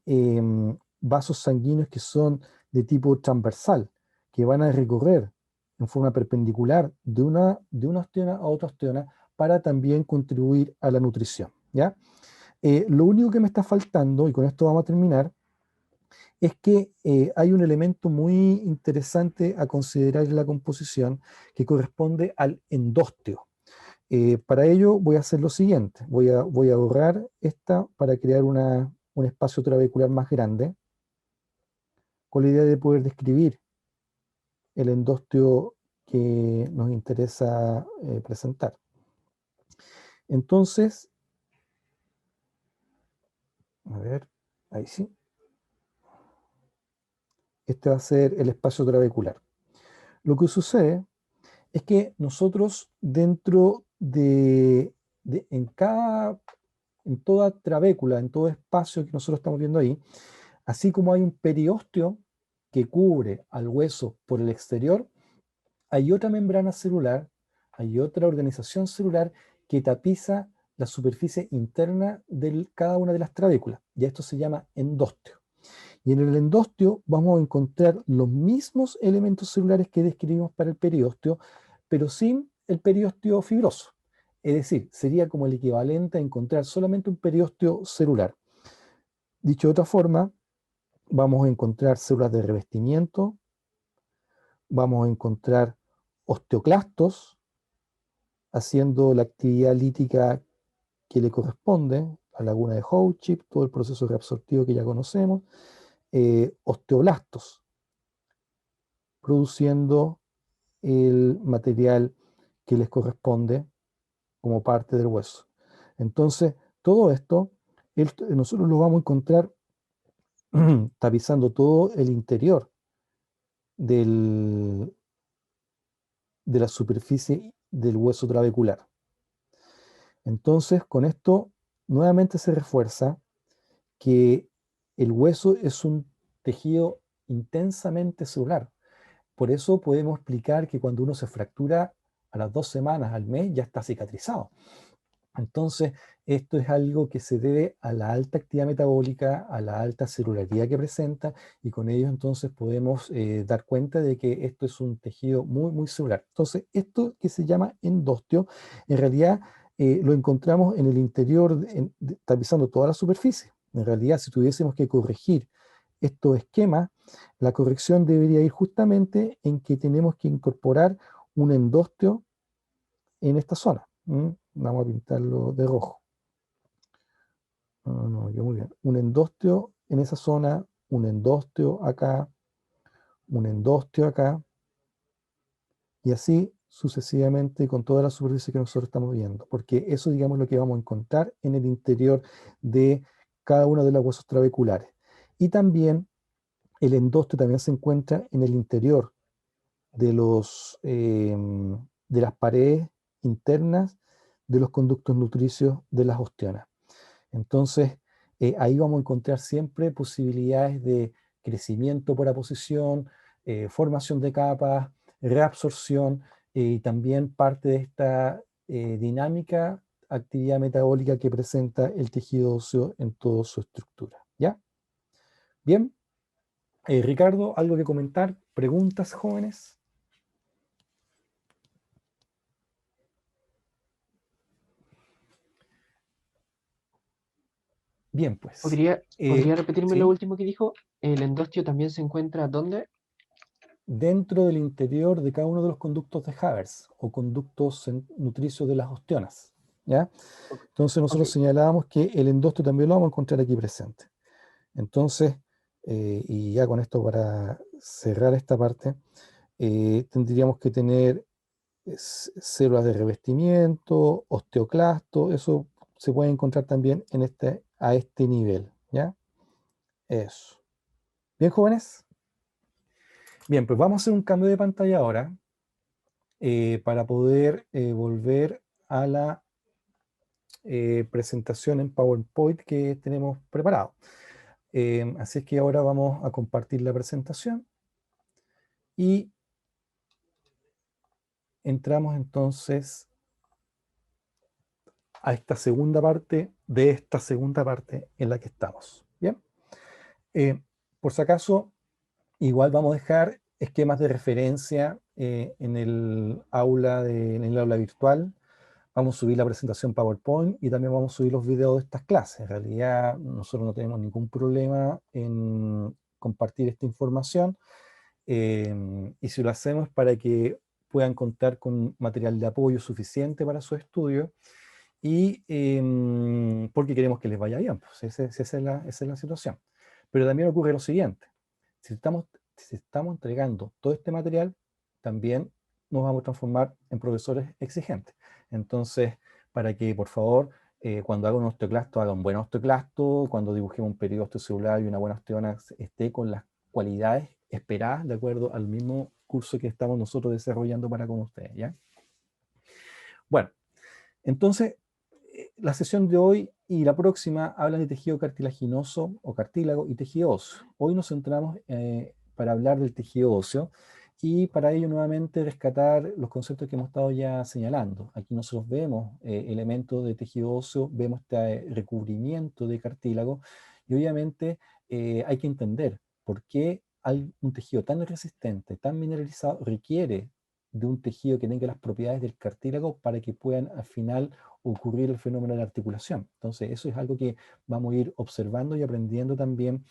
vasos sanguíneos que son de tipo transversal, que van a recorrer en forma perpendicular de una osteona a otra osteona para también contribuir a la nutrición, ¿ya? Lo único que me está faltando, y con esto vamos a terminar, es que hay un elemento muy interesante a considerar en la composición que corresponde al endósteo. Para ello voy a hacer lo siguiente. Voy a borrar esta para crear un espacio trabecular más grande, con la idea de poder describir el endósteo que nos interesa presentar. Entonces, a ver, ahí sí. Este va a ser el espacio trabecular. Lo que sucede es que nosotros dentro en toda trabécula, en todo espacio que nosotros estamos viendo ahí, así como hay un periósteo que cubre al hueso por el exterior, hay otra membrana celular, hay otra organización celular que tapiza la superficie interna de cada una de las trabéculas, y esto se llama endósteo. Y en el endósteo vamos a encontrar los mismos elementos celulares que describimos para el periósteo, pero sin el periósteo fibroso. Es decir, sería como el equivalente a encontrar solamente un periósteo celular. Dicho de otra forma, vamos a encontrar células de revestimiento, vamos a encontrar osteoclastos haciendo la actividad lítica que le corresponde, la laguna de Howchip, todo el proceso reabsortivo que ya conocemos, osteoblastos, produciendo el material que les corresponde como parte del hueso. Entonces, todo esto nosotros lo vamos a encontrar tapizando todo el interior del, de la superficie del hueso trabecular. Entonces, con esto nuevamente se refuerza que el hueso es un tejido intensamente celular. Por eso podemos explicar que cuando uno se fractura a las 2 semanas, al mes, ya está cicatrizado. Entonces, esto es algo que se debe a la alta actividad metabólica, a la alta celularidad que presenta, y con ello entonces podemos dar cuenta de que esto es un tejido muy, muy celular. Entonces, esto que se llama endósteo, en realidad lo encontramos en el interior, tapizando toda la superficie. En realidad, si tuviésemos que corregir estos esquemas, la corrección debería ir justamente en que tenemos que incorporar un endósteo en esta zona. Vamos a pintarlo de rojo. No, yo muy bien. Un endósteo en esa zona, un endósteo acá, un endósteo acá, y así sucesivamente con toda la superficie que nosotros estamos viendo, porque eso, digamos, es lo que vamos a encontrar en el interior de cada uno de los huesos trabeculares. Y también el endósteo también se encuentra en el interior de las paredes internas de los conductos nutricios de las ostionas. Entonces, ahí vamos a encontrar siempre posibilidades de crecimiento por aposición, formación de capas, reabsorción, y también parte de esta dinámica actividad metabólica que presenta el tejido óseo en toda su estructura. ¿Ya? Bien. Ricardo, ¿algo que comentar? ¿Preguntas, jóvenes? Bien, pues. ¿Podría repetirme lo ¿Sí? último que dijo? ¿El endostio también se encuentra dónde? Dentro del interior de cada uno de los conductos de Havers o conductos nutricios de las ostionas. ¿Ya? Ok. Entonces nosotros señalábamos que el endostio también lo vamos a encontrar aquí presente. Entonces, y ya con esto para cerrar esta parte, tendríamos que tener células de revestimiento, osteoclasto, eso se puede encontrar también a este nivel, ¿ya? Eso. Bien, jóvenes. Bien, pues vamos a hacer un cambio de pantalla ahora para poder volver a la presentación en PowerPoint que tenemos preparado. Así es que ahora vamos a compartir la presentación y entramos entonces a esta segunda parte de esta segunda parte en la que estamos. Bien. Por si acaso, igual vamos a dejar esquemas de referencia en el aula virtual. Vamos a subir la presentación PowerPoint y también vamos a subir los videos de estas clases. En realidad, nosotros no tenemos ningún problema en compartir esta información. Y si lo hacemos para que puedan contar con material de apoyo suficiente para su estudio y porque queremos que les vaya bien, pues, esa es la situación. Pero también ocurre lo siguiente, si estamos entregando todo este material, también nos vamos a transformar en profesores exigentes. Entonces, para que por favor, cuando haga un osteoclasto, haga un buen osteoclasto, cuando dibujemos un periodo celular y una buena osteona, esté con las cualidades esperadas de acuerdo al mismo curso que estamos nosotros desarrollando para con ustedes, ¿ya? Bueno, entonces, la sesión de hoy y la próxima hablan de tejido cartilaginoso o cartílago y tejido óseo. Hoy nos centramos para hablar del tejido óseo y para ello nuevamente rescatar los conceptos que hemos estado ya señalando. Aquí nosotros vemos elementos de tejido óseo, vemos este recubrimiento de cartílago y obviamente hay que entender por qué un tejido tan resistente, tan mineralizado, requiere de un tejido que tenga las propiedades del cartílago para que puedan al final ocurrir el fenómeno de la articulación. Entonces, eso es algo que vamos a ir observando y aprendiendo también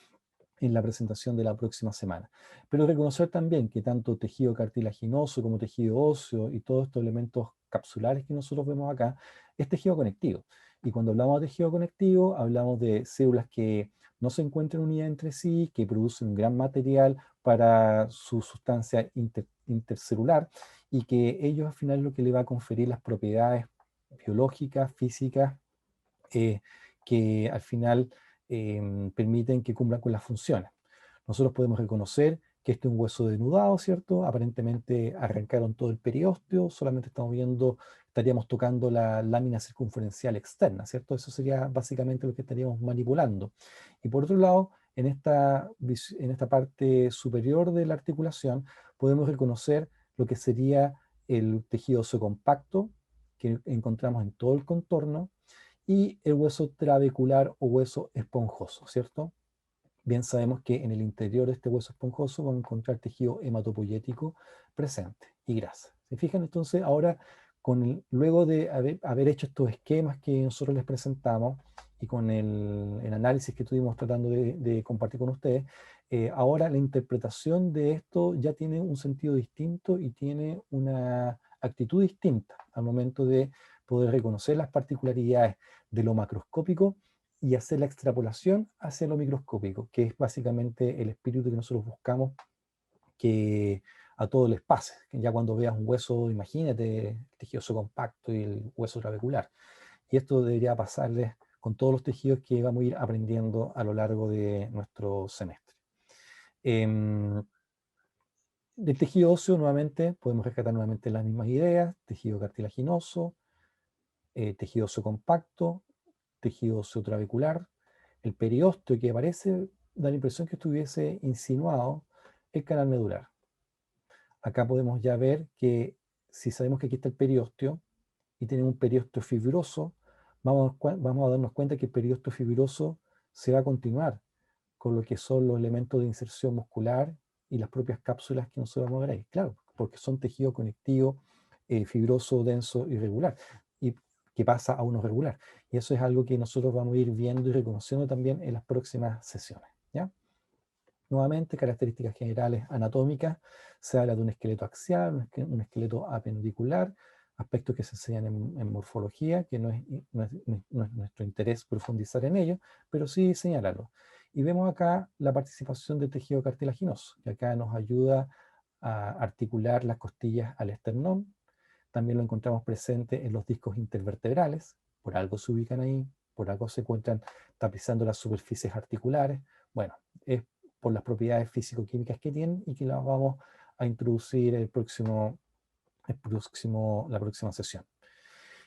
en la presentación de la próxima semana. Pero reconocer también que tanto tejido cartilaginoso como tejido óseo y todos estos elementos capsulares que nosotros vemos acá, es tejido conectivo. Y cuando hablamos de tejido conectivo, hablamos de células que no se encuentran unidas entre sí, que producen un gran material para su sustancia intercelular y que ellos al final es lo que le va a conferir las propiedades biológicas, físicas, que al final permiten que cumplan con las funciones. Nosotros podemos reconocer que este es un hueso denudado, ¿cierto? Aparentemente arrancaron todo el periósteo, solamente estamos viendo, estaríamos tocando la lámina circunferencial externa, ¿cierto? Eso sería básicamente lo que estaríamos manipulando. Y por otro lado, en esta parte superior de la articulación, podemos reconocer lo que sería el tejido óseo compacto, que encontramos en todo el contorno, y el hueso trabecular o hueso esponjoso, ¿cierto? Bien sabemos que en el interior de este hueso esponjoso vamos a encontrar tejido hematopoyético presente y grasa. ¿Se fijan? Entonces ahora, luego de haber hecho estos esquemas que nosotros les presentamos y con el análisis que estuvimos tratando de compartir con ustedes, ahora la interpretación de esto ya tiene un sentido distinto y tiene una actitud distinta al momento de poder reconocer las particularidades de lo macroscópico y hacer la extrapolación hacia lo microscópico, que es básicamente el espíritu que nosotros buscamos que a todos les pase. Que ya cuando veas un hueso, imagínate el tejido óseo compacto y el hueso trabecular. Y esto debería pasarles con todos los tejidos que vamos a ir aprendiendo a lo largo de nuestro semestre. Del tejido óseo, nuevamente, podemos rescatar nuevamente las mismas ideas: tejido cartilaginoso, tejido óseo compacto, tejido óseo trabecular. El periósteo que aparece da la impresión que estuviese insinuado el canal medular. Acá podemos ya ver que si sabemos que aquí está el periósteo y tenemos un periósteo fibroso, vamos a darnos cuenta que el periósteo fibroso se va a continuar con lo que son los elementos de inserción muscular y las propias cápsulas que nosotros vamos a ver ahí. Claro, porque son tejido conectivo, fibroso, denso y regular, y que pasa a uno regular. Y eso es algo que nosotros vamos a ir viendo y reconociendo también en las próximas sesiones, ¿ya? Nuevamente, características generales anatómicas: se habla de un esqueleto axial, un esqueleto apendicular, aspectos que se enseñan en morfología, que no es nuestro interés profundizar en ello, pero sí señalarlo. Y vemos acá la participación del tejido cartilaginoso, que acá nos ayuda a articular las costillas al esternón. También lo encontramos presente en los discos intervertebrales, por algo se ubican ahí, por algo se encuentran tapizando las superficies articulares. Bueno, es por las propiedades físico-químicas que tienen y que las vamos a introducir la próxima sesión.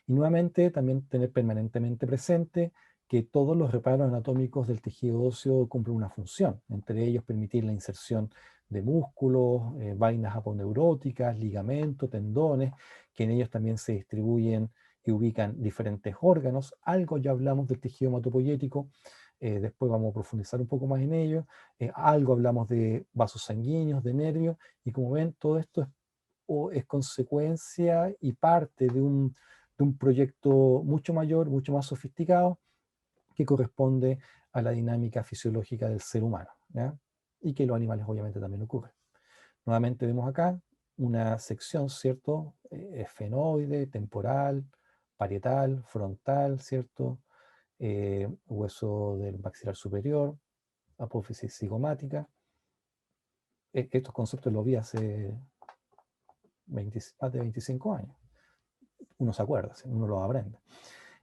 Y nuevamente también tener permanentemente presente que todos los reparos anatómicos del tejido óseo cumplen una función, entre ellos permitir la inserción de músculos, vainas aponeuróticas, ligamentos, tendones, que en ellos también se distribuyen y ubican diferentes órganos. Algo ya hablamos del tejido hematopoyético, después vamos a profundizar un poco más en ello. Algo hablamos de vasos sanguíneos, de nervios, y como ven, todo esto es consecuencia y parte de un proyecto mucho mayor, mucho más sofisticado, que corresponde a la dinámica fisiológica del ser humano, ¿ya? Y que los animales obviamente también ocurren. Nuevamente vemos acá una sección, ¿cierto? Esfenoide, temporal, parietal, frontal, ¿cierto? Hueso del maxilar superior, apófisis cigomática. Estos conceptos los vi hace más de 25 años. Uno se acuerda, ¿sí? Uno los aprende.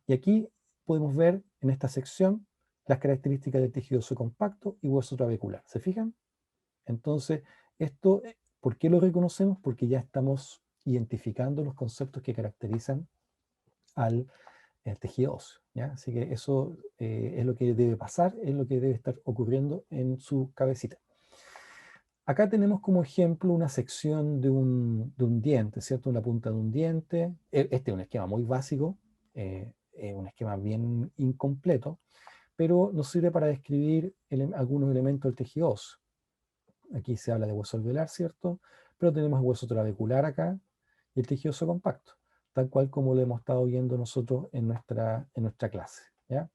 Y aquí podemos ver en esta sección las características del tejido óseo compacto y hueso trabecular. ¿Se fijan? Entonces, esto, ¿por qué lo reconocemos? Porque ya estamos identificando los conceptos que caracterizan al tejido óseo, ¿ya? Así que eso es lo que debe pasar, es lo que debe estar ocurriendo en su cabecita. Acá tenemos como ejemplo una sección de un diente, ¿cierto? Una punta de un diente. Este es un esquema muy básico, un esquema bien incompleto, pero nos sirve para describir algunos elementos del tejido óseo. Aquí se habla de hueso alveolar, ¿cierto? Pero tenemos hueso trabecular acá y el tejido óseo compacto, tal cual como lo hemos estado viendo nosotros en nuestra clase, ¿ya?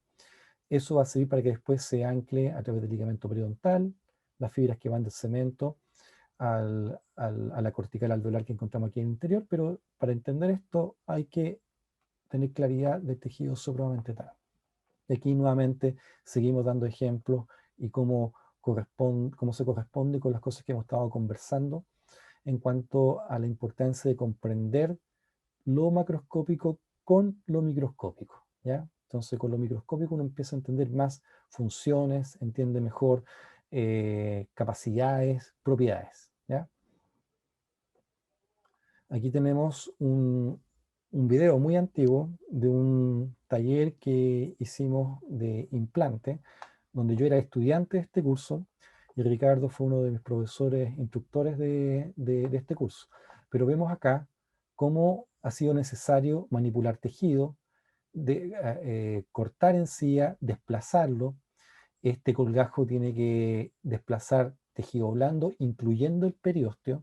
Eso va a servir para que después se ancle a través del ligamento periodontal, las fibras que van del cemento a la cortical alveolar que encontramos aquí en el interior, pero para entender esto hay que tener claridad del tejido óseo propiamente tal. Y aquí nuevamente seguimos dando ejemplos y cómo se corresponde con las cosas que hemos estado conversando en cuanto a la importancia de comprender lo macroscópico con lo microscópico, ¿ya? Entonces con lo microscópico uno empieza a entender más funciones, entiende mejor capacidades, propiedades, ¿ya? Aquí tenemos un video muy antiguo de un taller que hicimos de implante, donde yo era estudiante de este curso y Ricardo fue uno de mis profesores, instructores de este curso. Pero vemos acá cómo ha sido necesario manipular tejido, cortar encía, desplazarlo. Este colgajo tiene que desplazar tejido blando, incluyendo el periósteo,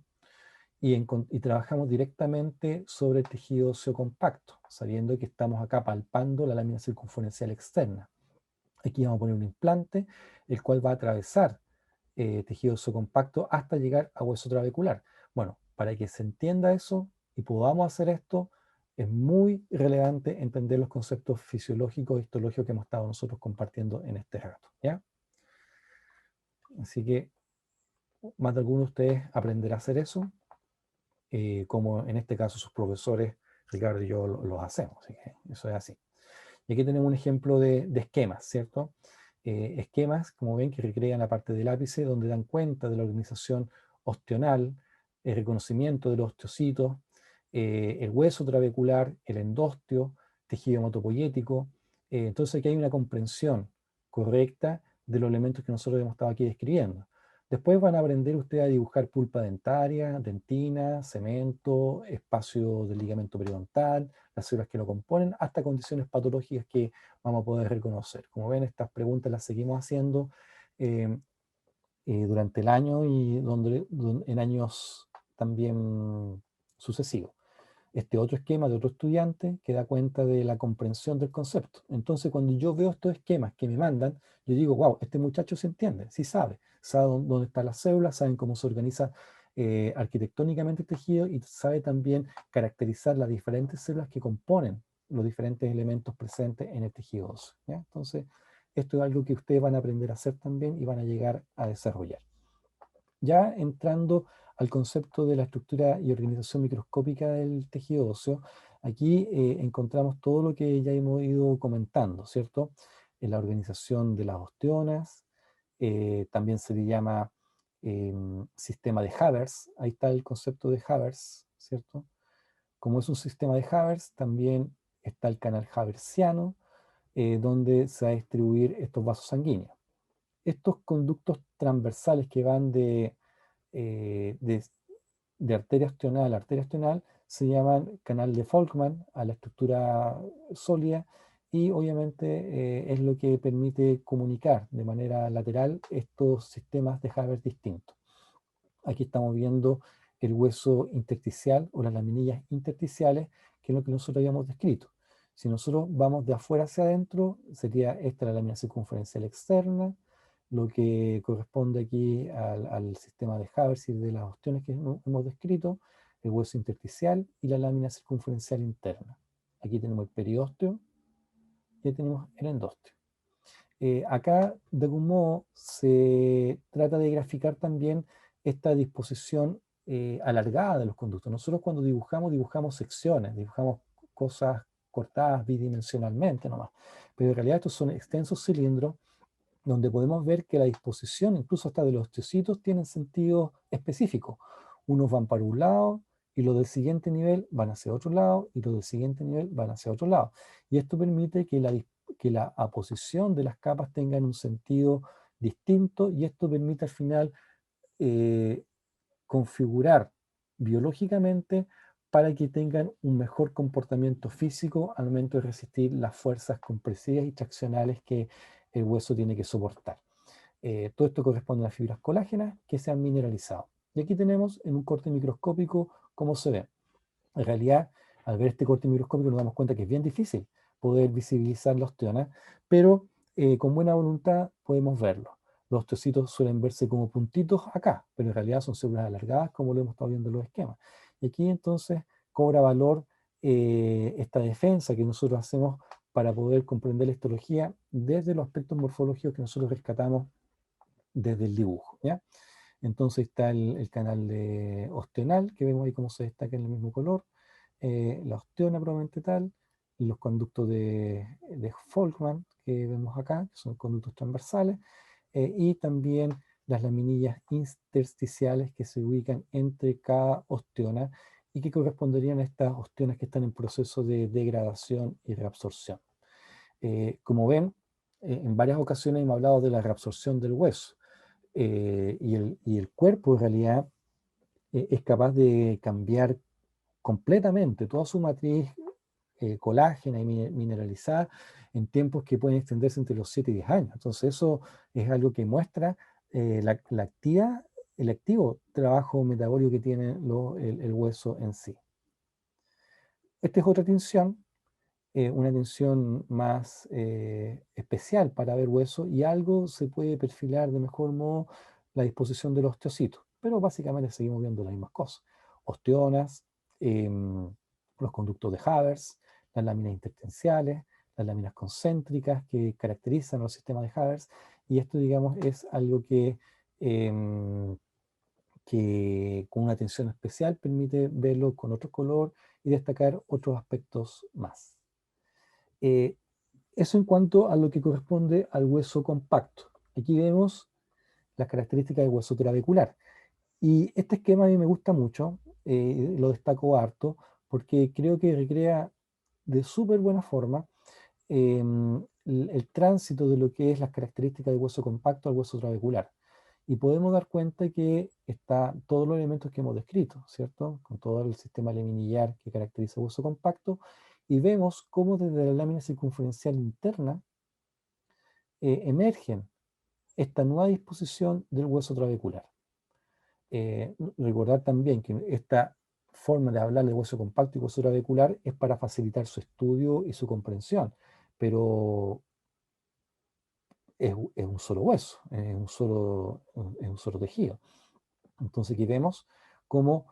y trabajamos directamente sobre el tejido óseo compacto, sabiendo que estamos acá palpando la lámina circunferencial externa. Aquí vamos a poner un implante, el cual va a atravesar tejido óseo compacto hasta llegar a hueso trabecular. Bueno, para que se entienda eso y podamos hacer esto, es muy relevante entender los conceptos fisiológicos y histológicos que hemos estado nosotros compartiendo en este rato, ¿ya? Así que más de alguno de ustedes aprenderá a hacer eso, como en este caso sus profesores, Ricardo y yo, los hacemos. Así que eso es así. Y aquí tenemos un ejemplo de esquemas, ¿cierto? Esquemas, como ven, que recrean la parte del ápice, donde dan cuenta de la organización ostional, el reconocimiento de los osteocitos, el hueso trabecular, el endostio, tejido hematopoyético. Entonces aquí hay una comprensión correcta de los elementos que nosotros hemos estado aquí describiendo. Después van a aprender ustedes a dibujar pulpa dentaria, dentina, cemento, espacio del ligamento periodontal, las células que lo componen, hasta condiciones patológicas que vamos a poder reconocer. Como ven, estas preguntas las seguimos haciendo eh, durante el año y en años también sucesivos. Este otro esquema de otro estudiante que da cuenta de la comprensión del concepto. Entonces, cuando yo veo estos esquemas que me mandan, yo digo, wow, este muchacho se entiende, sí sabe dónde están las células, saben cómo se organiza arquitectónicamente el tejido y sabe también caracterizar las diferentes células que componen los diferentes elementos presentes en el tejido óseo, ¿ya? Entonces, esto es algo que ustedes van a aprender a hacer también y van a llegar a desarrollar. Ya entrando al concepto de la estructura y organización microscópica del tejido óseo, aquí encontramos todo lo que ya hemos ido comentando, ¿cierto? En la organización de las ostionas, también se le llama sistema de Haber, ahí está el concepto de Haber, ¿cierto? Como es un sistema de Haber, también está el canal haversiano, donde se va a distribuir estos vasos sanguíneos. Estos conductos transversales que van de arteria ostional a arteria ostional se llaman canal de Volkmann a la estructura sólida y obviamente es lo que permite comunicar de manera lateral estos sistemas de Haber distintos. Aquí estamos viendo el hueso intersticial o las laminillas intersticiales, que es lo que nosotros habíamos descrito. Si nosotros vamos de afuera hacia adentro, sería esta la lámina circunferencial externa, lo que corresponde aquí al sistema de Haber y de las ostiones que hemos descrito. el hueso intersticial y la lámina circunferencial interna. Aquí tenemos el periósteo y aquí tenemos el endósteo. Acá, de algún modo, se trata de graficar también esta disposición alargada de los conductos. Nosotros cuando dibujamos secciones, dibujamos cosas cortadas bidimensionalmente nomás, pero en realidad estos son extensos cilindros donde podemos ver que la disposición, incluso hasta de los osteocitos, tienen sentido específico. Unos van para un lado y los del siguiente nivel van hacia otro lado y los del siguiente nivel van hacia otro lado. Y esto permite que la aposición de las capas tengan un sentido distinto y esto permite al final configurar biológicamente para que tengan un mejor comportamiento físico al momento de resistir las fuerzas compresivas y traccionales que el hueso tiene que soportar. Todo esto corresponde a las fibras colágenas que se han mineralizado. Y aquí tenemos en un corte microscópico cómo se ve. En realidad, al ver este corte microscópico nos damos cuenta que es bien difícil poder visibilizar la osteona, pero con buena voluntad podemos verlo. Los osteocitos suelen verse como puntitos acá, pero en realidad son células alargadas como lo hemos estado viendo en los esquemas. Y aquí entonces cobra valor esta defensa que nosotros hacemos para poder comprender la histología desde los aspectos morfológicos que nosotros rescatamos desde el dibujo, ¿ya? Entonces está el canal de osteonal, que vemos ahí cómo se destaca en el mismo color, la osteona probablemente tal, los conductos de Volkmann, que vemos acá, que son conductos transversales, y también las laminillas intersticiales que se ubican entre cada osteona y que corresponderían a estas osteonas que están en proceso de degradación y reabsorción. Como ven, en varias ocasiones hemos hablado de la reabsorción del hueso. Y el cuerpo en realidad es capaz de cambiar completamente toda su matriz colágena y mineralizada en tiempos que pueden extenderse entre los 7 y 10 años. Entonces eso es algo que muestra el activo trabajo metabólico que tiene el hueso en sí. Esta es otra tinción, una tinción más especial para ver hueso y algo se puede perfilar de mejor modo la disposición de los osteocitos, pero básicamente seguimos viendo las mismas cosas. Osteonas, los conductos de Havers, las láminas intersticiales, las láminas concéntricas que caracterizan los sistemas de Havers, y esto, digamos, es algo que con una atención especial permite verlo con otro color y destacar otros aspectos más. Eso en cuanto a lo que corresponde al hueso compacto. Aquí vemos las características del hueso trabecular. Y este esquema a mí me gusta mucho, lo destaco harto, porque creo que recrea de súper buena forma el tránsito de lo que es las características del hueso compacto al hueso trabecular. Y podemos dar cuenta que está todos los elementos que hemos descrito, ¿cierto? Con todo el sistema laminillar que caracteriza el hueso compacto, y vemos cómo desde la lámina circunferencial interna emergen esta nueva disposición del hueso trabecular. Recordar también que esta forma de hablar de hueso compacto y hueso trabecular es para facilitar su estudio y su comprensión, pero es un solo hueso, es un solo tejido. Entonces aquí vemos cómo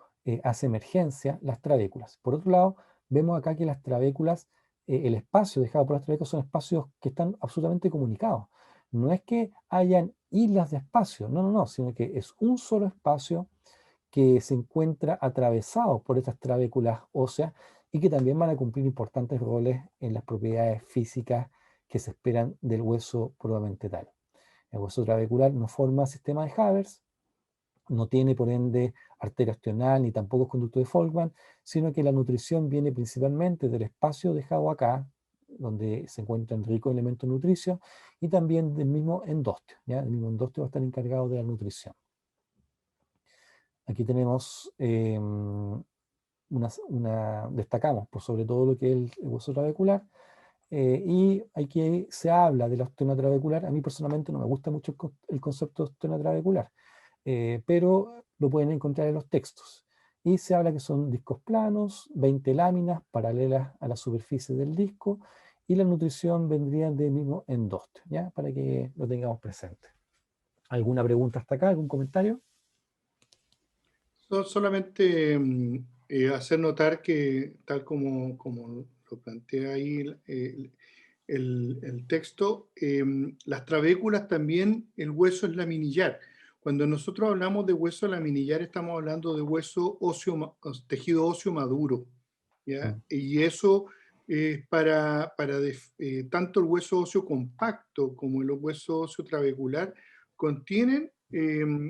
hace emergencia las trabéculas. Por otro lado, vemos acá que las trabéculas, el espacio dejado por las trabéculas son espacios que están absolutamente comunicados. No es que hayan islas de espacio, no, sino que es un solo espacio que se encuentra atravesado por estas trabéculas óseas y que también van a cumplir importantes roles en las propiedades físicas que se esperan del hueso probablemente tal. El hueso trabecular no forma sistema de Havers, no tiene por ende arteria osteonal ni tampoco conducto de Volkmann, sino que la nutrición viene principalmente del espacio dejado acá, donde se encuentran ricos elementos nutricios, y también del mismo endósteo, ¿ya? El mismo endósteo va a estar encargado de la nutrición. Aquí tenemos, destacamos por sobre todo lo que es el hueso trabecular, y aquí se habla de la osteona trabecular. A mí personalmente no me gusta mucho el concepto de osteona trabecular, pero lo pueden encontrar en los textos. Y se habla que son discos planos, 20 láminas paralelas a la superficie del disco, y la nutrición vendría del mismo endósteo, ¿ya? Para que lo tengamos presente. ¿Alguna pregunta hasta acá? ¿Algún comentario? Solamente hacer notar que, tal como lo plantea ahí el texto, las trabéculas también, el hueso es laminillar. Cuando nosotros hablamos de hueso laminillar, estamos hablando de hueso óseo, tejido óseo maduro, ¿ya? Y eso es tanto el hueso óseo compacto como el hueso óseo trabecular contienen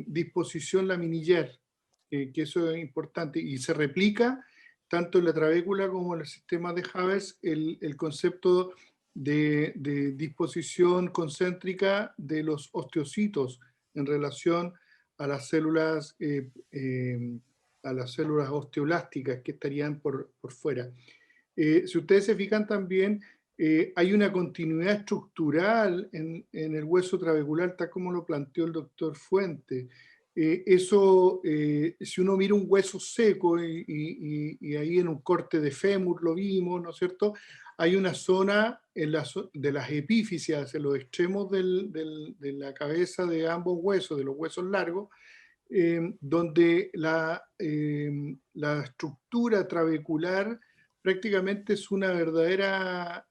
disposición laminillar, que eso es importante, y se replica tanto en la trabécula como en el sistema de Havers el concepto de disposición concéntrica de los osteocitos en relación a las células osteoblásticas que estarían por fuera. Si ustedes se fijan también, hay una continuidad estructural en el hueso trabecular, tal como lo planteó el doctor Fuente. Si uno mira un hueso seco y ahí en un corte de fémur lo vimos, ¿no es cierto? Hay una zona de las epífisis, en los extremos de la cabeza de ambos huesos, de los huesos largos, donde la estructura trabecular prácticamente es una verdadera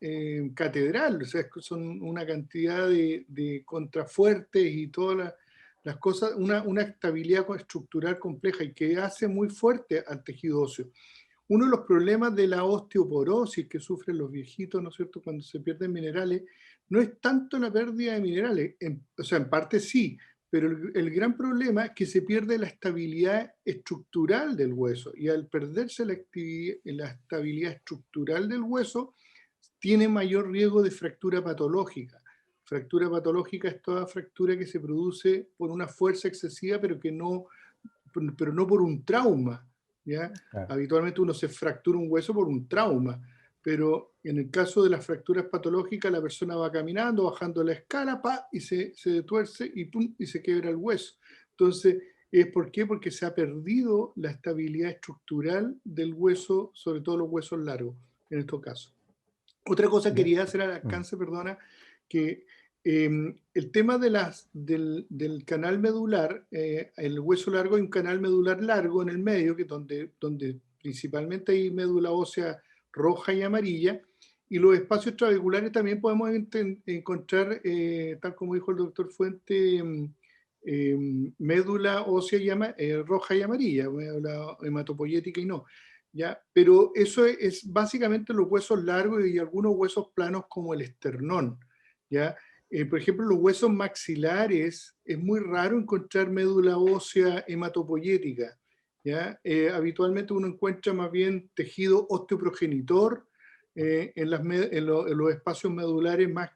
catedral, o sea, son una cantidad de contrafuertes y todas las cosas, una estabilidad estructural compleja y que hace muy fuerte al tejido óseo. Uno de los problemas de la osteoporosis que sufren los viejitos, ¿no es cierto?, cuando se pierden minerales, no es tanto la pérdida de minerales, o sea, en parte sí, pero el gran problema es que se pierde la estabilidad estructural del hueso, y al perderse la estabilidad estructural del hueso, tiene mayor riesgo de fractura patológica. Fractura patológica es toda fractura que se produce por una fuerza excesiva, pero no por un trauma, ¿ya? Claro. Habitualmente uno se fractura un hueso por un trauma, pero en el caso de las fracturas patológicas, la persona va caminando, bajando la escala, y se tuerce y, ¡pum!, y se quiebra el hueso. Entonces, ¿por qué? Porque se ha perdido la estabilidad estructural del hueso, sobre todo los huesos largos, en estos casos. Otra cosa quería hacer al alcance, perdona, que el tema del canal medular, el hueso largo, hay un canal medular largo en el medio, que donde principalmente hay médula ósea roja y amarilla, y los espacios trabeculares también podemos encontrar, tal como dijo el doctor Fuente, médula ósea roja y amarilla, médula hematopoyética y no. ¿Ya? Pero eso es básicamente los huesos largos y algunos huesos planos como el esternón, ¿ya? Por ejemplo, los huesos maxilares, es muy raro encontrar médula ósea hematopoyética, ¿ya? Habitualmente uno encuentra más bien tejido osteoprogenitor en los espacios medulares más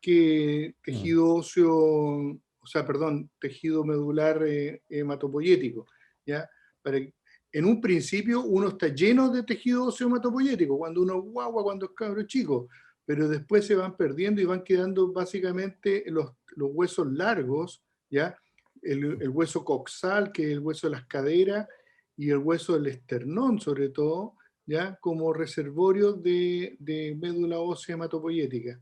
que tejido óseo, o sea, perdón, tejido medular hematopoyético, ¿ya? En un principio uno está lleno de tejido óseo hematopoyético, cuando uno es guagua, cuando es cabro chico, pero después se van perdiendo y van quedando básicamente los huesos largos, ¿ya? El hueso coxal, que es el hueso de las caderas, y el hueso del esternón, sobre todo, ¿ya? Como reservorio de médula ósea hematopoyética,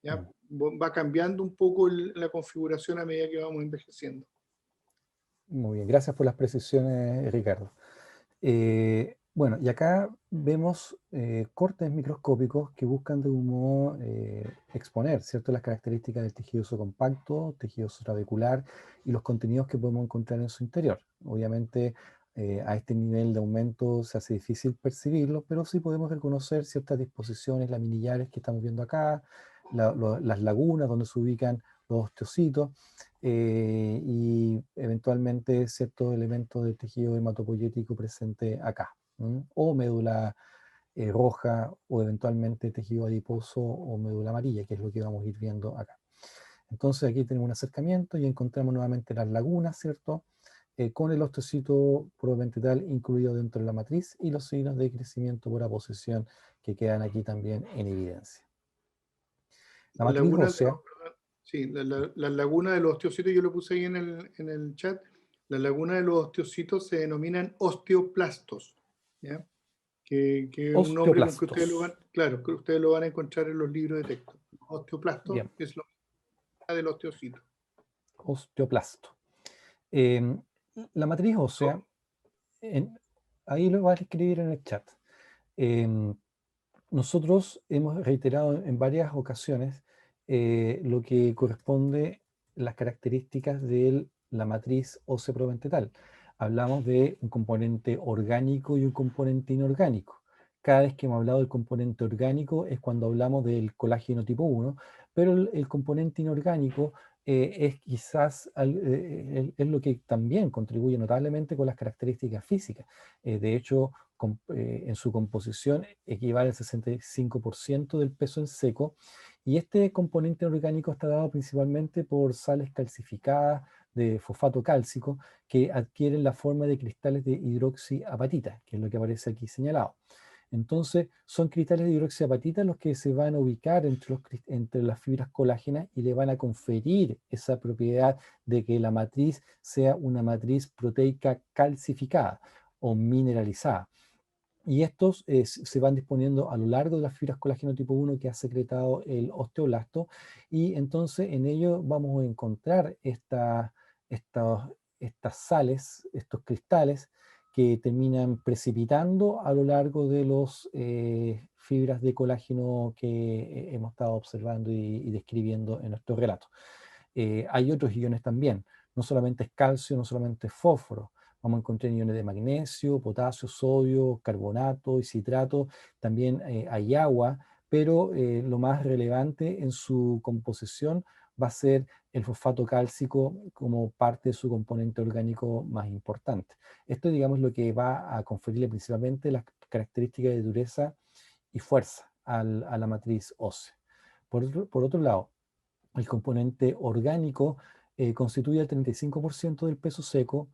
¿ya? Va cambiando un poco la configuración a medida que vamos envejeciendo. Muy bien, gracias por las precisiones, Ricardo. Bueno, y acá vemos cortes microscópicos que buscan de un modo exponer, ¿cierto?, las características del tejido óseo compacto, tejido óseo trabecular y los contenidos que podemos encontrar en su interior. Obviamente, a este nivel de aumento se hace difícil percibirlo, pero sí podemos reconocer ciertas disposiciones laminillares que estamos viendo acá, las lagunas donde se ubican los osteocitos, y eventualmente ciertos elementos del tejido hematopoyético presente acá, o médula roja, o eventualmente tejido adiposo o médula amarilla, que es lo que vamos a ir viendo acá. Entonces aquí tenemos un acercamiento y encontramos nuevamente las lagunas, ¿cierto?, con el osteocito propiamente tal incluido dentro de la matriz y los signos de crecimiento por aposición que quedan aquí también en evidencia. La matriz ósea. Sí, la laguna de los osteocitos, yo lo puse ahí en el chat, la laguna de los osteocitos se denominan osteoplastos, ¿ya? Que es un nombre con que ustedes lo van a encontrar en los libros de texto. Osteoplasto Bien. es lo del osteocito. Osteoplasto. La matriz ósea, ahí lo vas a escribir en el chat. Em, Nosotros hemos reiterado en varias ocasiones lo que corresponde las características de la matriz ósea proventetal. Hablamos de un componente orgánico y un componente inorgánico. Cada vez que hemos hablado del componente orgánico es cuando hablamos del colágeno tipo 1, pero el componente inorgánico es quizás es lo que también contribuye notablemente con las características físicas. De hecho, en su composición equivale al 65% del peso en seco, y este componente orgánico está dado principalmente por sales calcificadas de fosfato cálcico que adquieren la forma de cristales de hidroxiapatita, que es lo que aparece aquí señalado. Entonces, son cristales de hidroxiapatita los que se van a ubicar entre las fibras colágenas y le van a conferir esa propiedad de que la matriz sea una matriz proteica calcificada o mineralizada. Y estos se van disponiendo a lo largo de las fibras colágeno tipo 1 que ha secretado el osteoblasto, y entonces en ello vamos a encontrar estas sales, estos cristales que terminan precipitando a lo largo de las fibras de colágeno que hemos estado observando y describiendo en nuestro relato. Hay otros iones también, no solamente es calcio, no solamente es fósforo. Vamos a encontrar iones de magnesio, potasio, sodio, carbonato y citrato. También hay agua, pero lo más relevante en su composición va a ser el fosfato cálcico como parte de su componente orgánico más importante. Esto, digamos, lo que va a conferirle principalmente las características de dureza y fuerza a la matriz ósea. Por otro lado, el componente orgánico constituye el 35% del peso seco.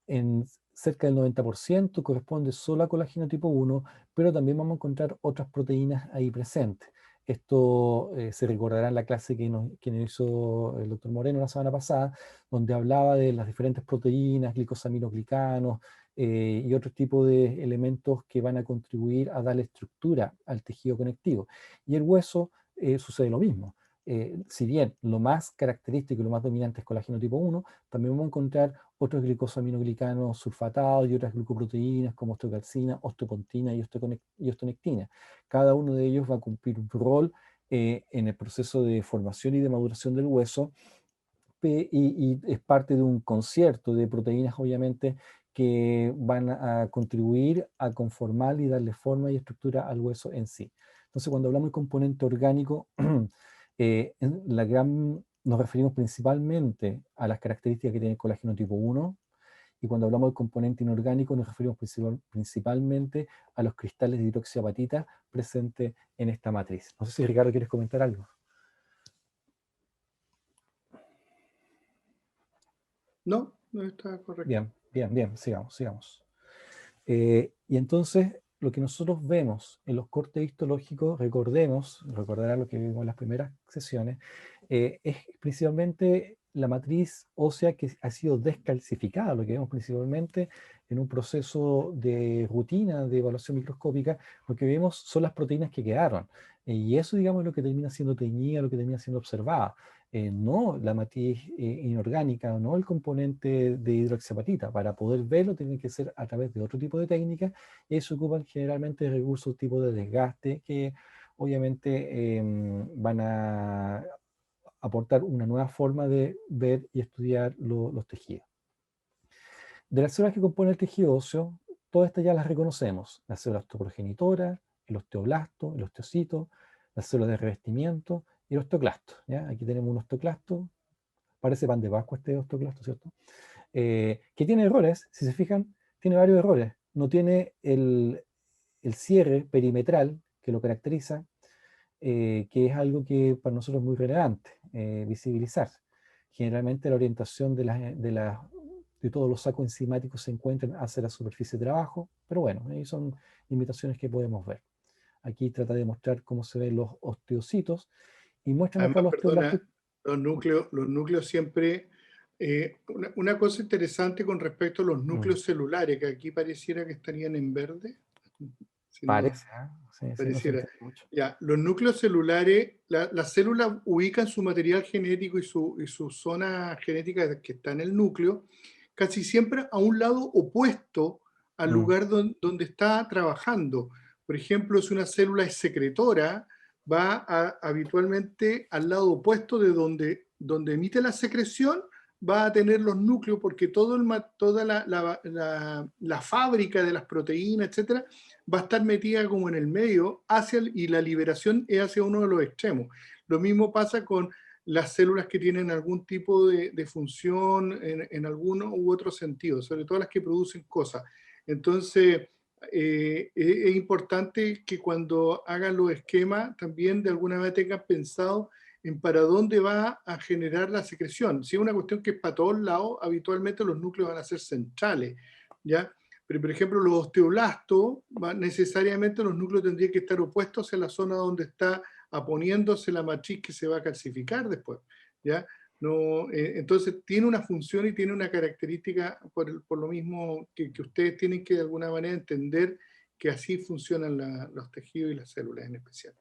En cerca del 90% corresponde solo a colágeno tipo 1, pero también vamos a encontrar otras proteínas ahí presentes. Esto se recordará en la clase que nos hizo el doctor Moreno la semana pasada, donde hablaba de las diferentes proteínas, glicosaminoglicanos y otros tipos de elementos que van a contribuir a darle estructura al tejido conectivo. Y el hueso sucede lo mismo. Si bien lo más característico y lo más dominante es colágeno tipo 1, también vamos a encontrar otros glicosaminoglicanos sulfatados y otras glucoproteínas como osteocalcina, osteopontina y osteonectina. Cada uno de ellos va a cumplir un rol en el proceso de formación y de maduración del hueso, y es parte de un concierto de proteínas, obviamente, que van a contribuir a conformar y darle forma y estructura al hueso en sí. Entonces, cuando hablamos de componente orgánico, nos referimos principalmente a las características que tiene el colágeno tipo 1, y cuando hablamos de componente inorgánico nos referimos principalmente a los cristales de hidroxiapatita presentes en esta matriz. No sé si Ricardo quieres comentar algo. No, no está correcto. Bien, sigamos. Y entonces, lo que nosotros vemos en los cortes histológicos, recordarán lo que vimos en las primeras sesiones, es principalmente la matriz ósea que ha sido descalcificada, lo que vemos principalmente en un proceso de rutina de evaluación microscópica. Lo que vemos son las proteínas que quedaron, y eso, digamos, es lo que termina siendo teñida, lo que termina siendo observada. No la matriz inorgánica, no el componente de hidroxiapatita. Para poder verlo tiene que ser a través de otro tipo de técnicas, y se ocupan generalmente recursos tipo de desgaste que obviamente van a aportar una nueva forma de ver y estudiar los tejidos. De las células que componen el tejido óseo, todas estas ya las reconocemos: la célula osteoprogenitora, el osteoblasto, el osteocito, las células de revestimiento y el osteoclasto. ¿Ya? Aquí tenemos un osteoclasto, parece pan de Pascua este osteoclasto, ¿cierto? Que tiene errores, si se fijan, tiene varios errores. No tiene el cierre perimetral que lo caracteriza, que es algo que para nosotros es muy relevante visibilizar. Generalmente la orientación de todos los sacos enzimáticos se encuentran hacia la superficie de trabajo, pero bueno, ahí son limitaciones que podemos ver. Aquí trata de mostrar cómo se ven los osteocitos, y muestran acá Además, los osteoblastos. los núcleos siempre... una cosa interesante con respecto a los núcleos celulares, que aquí pareciera que estarían en verde. Si no, Parece, sí, pareciera. no se mucho. Ya, los núcleos celulares, las células ubican su material genético y su zona genética que está en el núcleo, casi siempre a un lado opuesto al lugar donde está trabajando. Por ejemplo, si una célula es secretora, va habitualmente al lado opuesto de donde emite la secreción, va a tener los núcleos, porque toda la fábrica de las proteínas, etcétera, va a estar metida como en el medio y la liberación es hacia uno de los extremos. Lo mismo pasa con las células que tienen algún tipo de función en alguno u otro sentido, sobre todo las que producen cosas. Entonces, es importante que cuando hagan los esquemas también de alguna vez tengan pensado en para dónde va a generar la secreción. Si es una cuestión que es para todos lados, habitualmente los núcleos van a ser centrales, ¿ya? Pero, por ejemplo, los osteoblastos, necesariamente los núcleos tendrían que estar opuestos a la zona donde está aponiéndose la matriz que se va a calcificar después, ¿ya? No, entonces tiene una función y tiene una característica por lo mismo que ustedes tienen que de alguna manera entender que así funcionan los tejidos y las células en especial.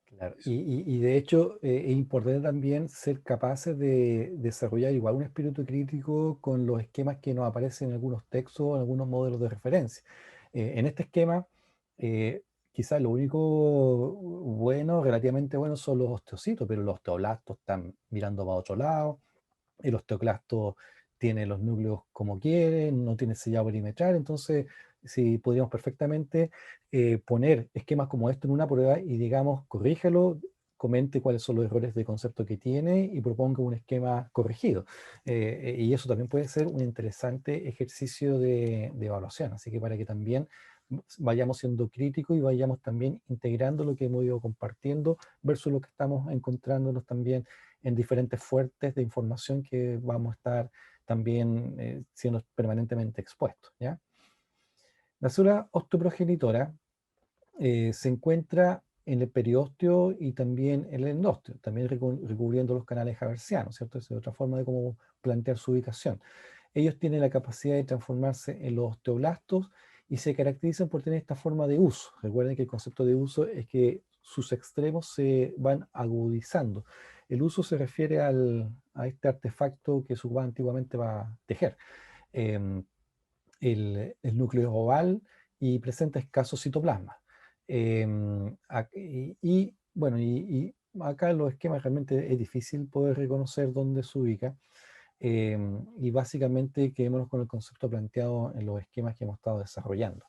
Claro. Y de hecho es importante también ser capaces de desarrollar igual un espíritu crítico con los esquemas que nos aparecen en algunos textos o en algunos modelos de referencia. En este esquema, quizás lo único bueno, relativamente bueno, son los osteocitos, pero los osteoblastos están mirando para otro lado, el osteoclasto tiene los núcleos como quiere, no tiene sellado perimetral, entonces sí podríamos perfectamente poner esquemas como esto en una prueba y digamos, corríjalo, comente cuáles son los errores de concepto que tiene y proponga un esquema corregido. Y eso también puede ser un interesante ejercicio de evaluación, así que para que también vayamos siendo críticos y vayamos también integrando lo que hemos ido compartiendo versus lo que estamos encontrándonos también en diferentes fuentes de información que vamos a estar también siendo permanentemente expuestos, ¿ya? La célula osteoprogenitora se encuentra en el periósteo y también en el endósteo, también recubriendo los canales haversianos, ¿cierto? Esa es otra forma de cómo plantear su ubicación. Ellos tienen la capacidad de transformarse en los osteoblastos y se caracterizan por tener esta forma de uso. Recuerden que el concepto de uso es que sus extremos se van agudizando. El uso se refiere a este artefacto que se ocupaba antiguamente para tejer. Em, el núcleo es oval y presenta escaso citoplasma. Bueno, y acá en los esquemas realmente es difícil poder reconocer dónde se ubica. Y básicamente quedémonos con el concepto planteado en los esquemas que hemos estado desarrollando.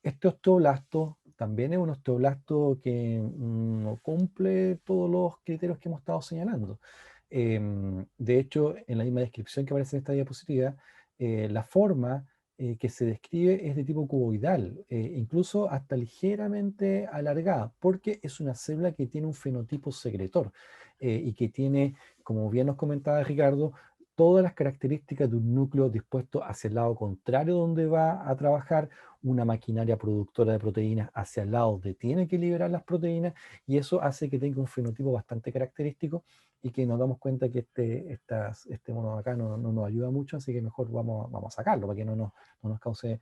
Este osteoblasto también es un osteoblasto que no cumple todos los criterios que hemos estado señalando. De hecho, en la misma descripción que aparece en esta diapositiva, la forma que se describe es de tipo cuboidal, incluso hasta ligeramente alargada, porque es una célula que tiene un fenotipo secretor y que tiene, como bien nos comentaba Ricardo, todas las características de un núcleo dispuesto hacia el lado contrario donde va a trabajar, una maquinaria productora de proteínas hacia el lado donde tiene que liberar las proteínas, y eso hace que tenga un fenotipo bastante característico y que nos damos cuenta que este mono acá no nos ayuda mucho, así que mejor vamos a sacarlo para que no nos cause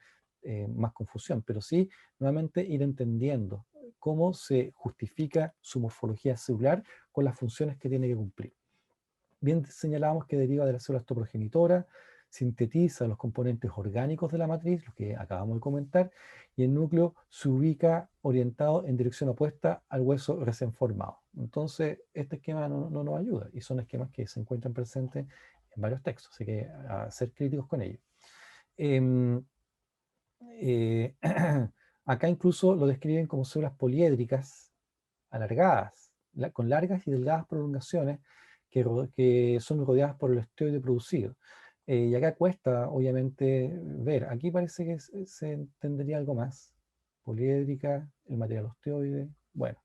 más confusión. Pero sí, nuevamente ir entendiendo cómo se justifica su morfología celular con las funciones que tiene que cumplir. Bien señalábamos que deriva de la célula osteoprogenitora, sintetiza los componentes orgánicos de la matriz, los que acabamos de comentar, y el núcleo se ubica orientado en dirección opuesta al hueso recién formado. Entonces, este esquema no nos ayuda, y son esquemas que se encuentran presentes en varios textos, así que a ser críticos con ellos. Em, eh, Acá incluso lo describen como células poliédricas alargadas, con largas y delgadas prolongaciones que son rodeadas por el osteoide producido. Y acá cuesta, obviamente, ver. Aquí parece que se entendería algo más. Poliédrica, el material osteoide, bueno.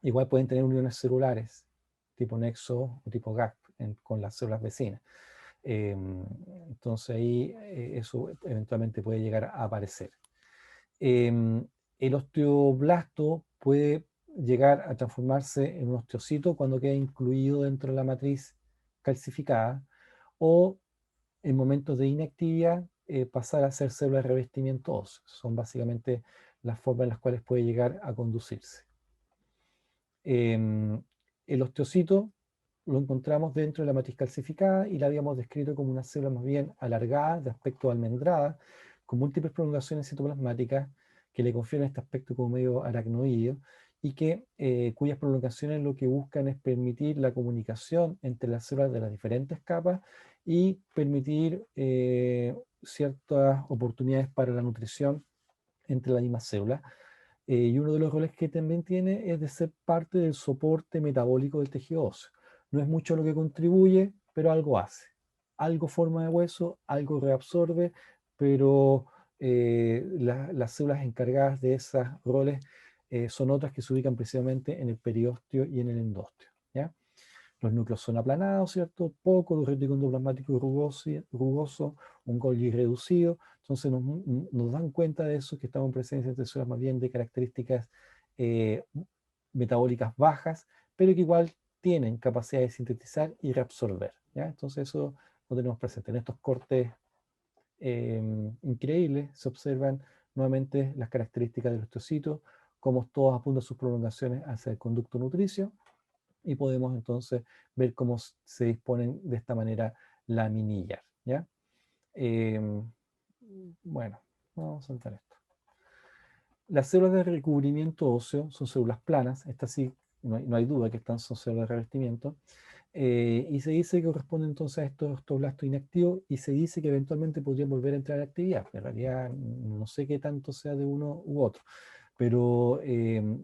Igual pueden tener uniones celulares, tipo nexo o tipo gap, con las células vecinas. Entonces ahí eso eventualmente puede llegar a aparecer. El osteoblasto puede llegar a transformarse en un osteocito cuando queda incluido dentro de la matriz calcificada, o en momentos de inactividad pasar a ser célula de revestimiento óseo. Son básicamente las formas en las cuales puede llegar a conducirse. El osteocito lo encontramos dentro de la matriz calcificada y la habíamos descrito como una célula más bien alargada, de aspecto almendrada, con múltiples prolongaciones citoplasmáticas que le confieren este aspecto como medio aracnoideo y que, cuyas prolongaciones lo que buscan es permitir la comunicación entre las células de las diferentes capas y permitir ciertas oportunidades para la nutrición entre las mismas células. Y uno de los roles que también tiene es de ser parte del soporte metabólico del tejido óseo. No es mucho lo que contribuye, pero algo hace. Algo forma de hueso, algo reabsorbe, pero las células encargadas de esos roles son otras que se ubican precisamente en el periósteo y en el endósteo, ¿ya? Los núcleos son aplanados, ¿cierto? Poco retículo endoplasmático rugoso, un Golgi reducido. Entonces nos dan cuenta de eso, que estamos en presencia de células más bien de características eh, metabólicas bajas, pero que igual tienen capacidad de sintetizar y reabsorber, ¿ya? Entonces eso lo tenemos presente. En estos cortes increíbles se observan nuevamente las características del osteocito, como todos apuntan sus prolongaciones hacia el conducto nutricio, y podemos entonces ver cómo se disponen de esta manera laminillas, ¿ya? Em, bueno, vamos a saltar esto. Las células de recubrimiento óseo son células planas, estas sí, no hay duda que estas son células de revestimiento, y se dice que corresponden entonces a estos osteoblastos inactivos y se dice que eventualmente podrían volver a entrar en actividad. En realidad no sé qué tanto sea de uno u otro, pero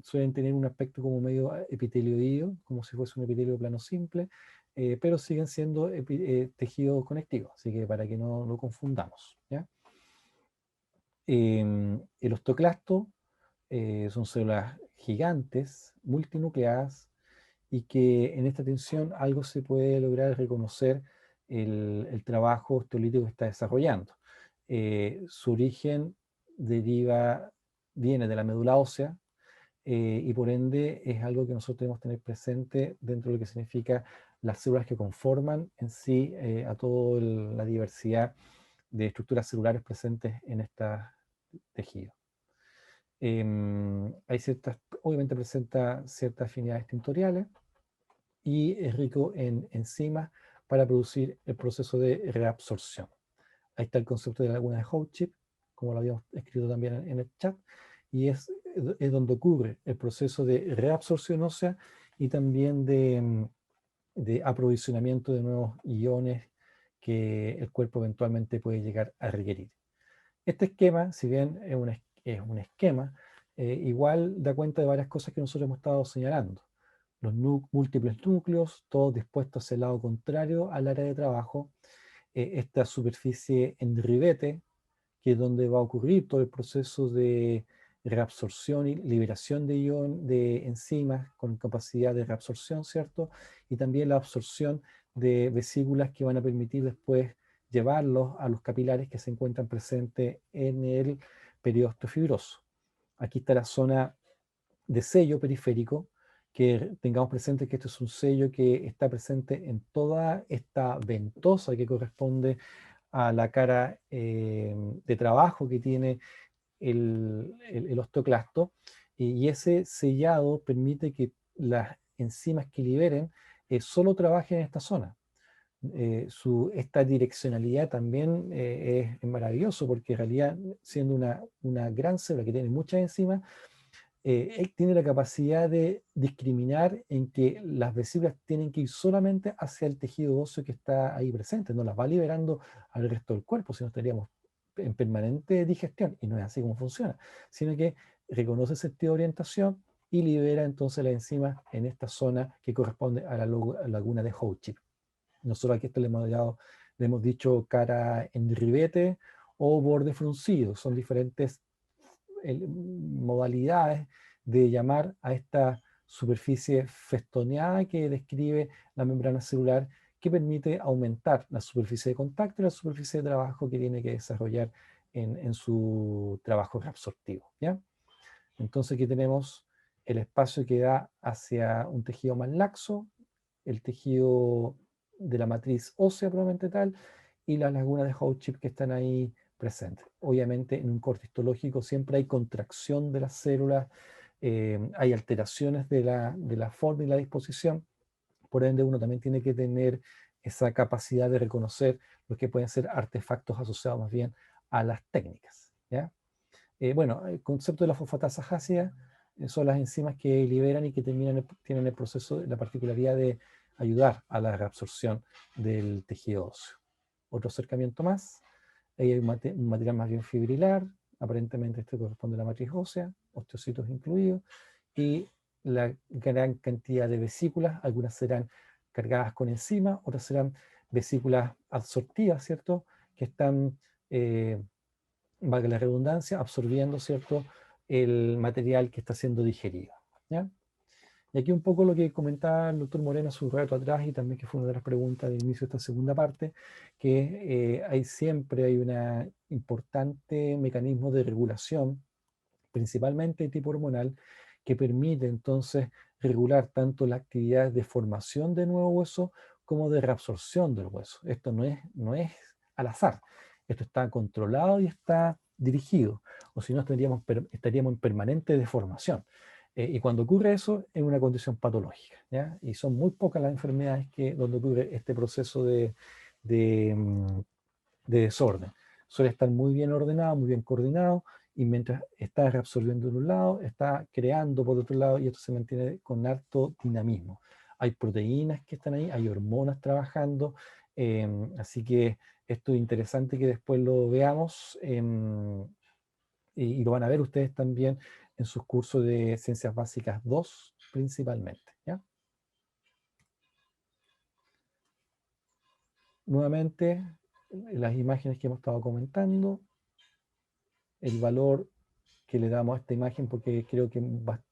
suelen tener un aspecto como medio epitelioideo, como si fuese un epitelio plano simple, pero siguen siendo tejidos conectivos, así que para que no lo confundamos, ¿ya? El osteoclasto son células gigantes, multinucleadas, y que en esta tensión algo se puede lograr reconocer el trabajo osteolítico que está desarrollando. Su origen viene de la médula ósea, y por ende es algo que nosotros tenemos que tener presente dentro de lo que significa las células que conforman en sí a toda la diversidad de estructuras celulares presentes en este tejido. Obviamente presenta ciertas afinidades tintoriales y es rico en enzimas para producir el proceso de reabsorción. Ahí está el concepto de la laguna de Howchip, como lo habíamos escrito también en el chat, y es donde ocurre el proceso de reabsorción ósea y también de aprovisionamiento de nuevos iones que el cuerpo eventualmente puede llegar a requerir. Este esquema, si bien es un esquema, igual da cuenta de varias cosas que nosotros hemos estado señalando. Los múltiples núcleos, todos dispuestos hacia el lado contrario al área de trabajo, esta superficie en ribete, que es donde va a ocurrir todo el proceso de reabsorción y liberación de enzimas con capacidad de reabsorción, ¿cierto? Y también la absorción de vesículas que van a permitir después llevarlos a los capilares que se encuentran presentes en el periósteo fibroso. Aquí está la zona de sello periférico, que tengamos presente que este es un sello que está presente en toda esta ventosa que corresponde a la cara de trabajo que tiene el osteoclasto, y ese sellado permite que las enzimas que liberen solo trabajen en esta zona. Esta direccionalidad también es maravilloso, porque en realidad, siendo una gran célula que tiene muchas enzimas, él tiene la capacidad de discriminar en que las vesículas tienen que ir solamente hacia el tejido óseo que está ahí presente, no las va liberando al resto del cuerpo, si no estaríamos en permanente digestión, y no es así como funciona, sino que reconoce ese sentido de orientación y libera entonces la enzima en esta zona que corresponde a la laguna de Howchip. Nosotros aquí esto le hemos dicho cara en ribete o borde fruncido, son diferentes modalidades de llamar a esta superficie festoneada que describe la membrana celular, que permite aumentar la superficie de contacto y la superficie de trabajo que tiene que desarrollar en su trabajo reabsortivo, ¿ya? Entonces aquí tenemos el espacio que da hacia un tejido más laxo, el tejido de la matriz ósea probablemente tal, y las lagunas de Howchip que están ahí presentes. Obviamente en un corte histológico siempre hay contracción de las células, hay alteraciones de la forma y la disposición, Por ende, uno también tiene que tener esa capacidad de reconocer lo que pueden ser artefactos asociados más bien a las técnicas, ¿ya? Bueno, el concepto de la fosfatasa ácida son las enzimas que liberan y que tienen el proceso, la particularidad de ayudar a la reabsorción del tejido óseo. Otro acercamiento más, ahí hay un material más bien fibrilar, aparentemente este corresponde a la matriz ósea, osteocitos incluidos, y la gran cantidad de vesículas, algunas serán cargadas con enzimas, otras serán vesículas absortivas, ¿cierto? Que están, valga la redundancia, absorbiendo, ¿cierto?, el material que está siendo digerido, ¿ya? Y aquí un poco lo que comentaba el doctor Moreno hace un rato atrás, y también que fue una de las preguntas del inicio de esta segunda parte, que siempre hay un importante mecanismo de regulación, principalmente de tipo hormonal, que permite entonces regular tanto la actividad de formación de nuevo hueso como de reabsorción del hueso. Esto no es al azar, esto está controlado y está dirigido, o si no estaríamos en permanente deformación. Y cuando ocurre eso, es una condición patológica, ¿ya? Y son muy pocas las enfermedades donde ocurre este proceso de desorden. Suele estar muy bien ordenado, muy bien coordinado, y mientras está reabsorbiendo de un lado, está creando por otro lado, y esto se mantiene con alto dinamismo. Hay proteínas que están ahí, hay hormonas trabajando, así que esto es interesante que después lo veamos, y lo van a ver ustedes también en sus cursos de Ciencias Básicas 2, principalmente, ¿ya? Nuevamente, las imágenes que hemos estado comentando, el valor que le damos a esta imagen, porque creo que es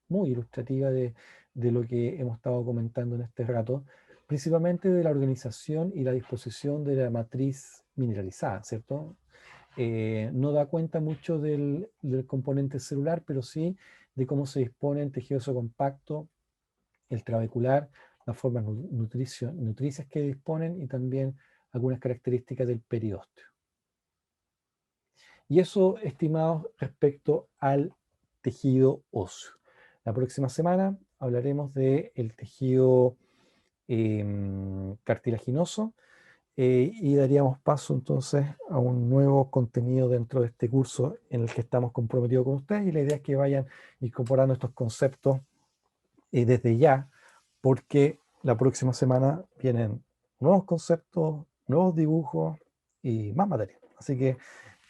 muy ilustrativa de lo que hemos estado comentando en este rato, principalmente de la organización y la disposición de la matriz mineralizada, ¿cierto? No da cuenta mucho del componente celular, pero sí de cómo se dispone el tejido óseo compacto, el trabecular, las formas nutricias que disponen, y también algunas características del periósteo. Y eso, estimados, respecto al tejido óseo. La próxima semana hablaremos del tejido cartilaginoso, y daríamos paso entonces a un nuevo contenido dentro de este curso en el que estamos comprometidos con ustedes, y la idea es que vayan incorporando estos conceptos desde ya, porque la próxima semana vienen nuevos conceptos, nuevos dibujos y más material. Así que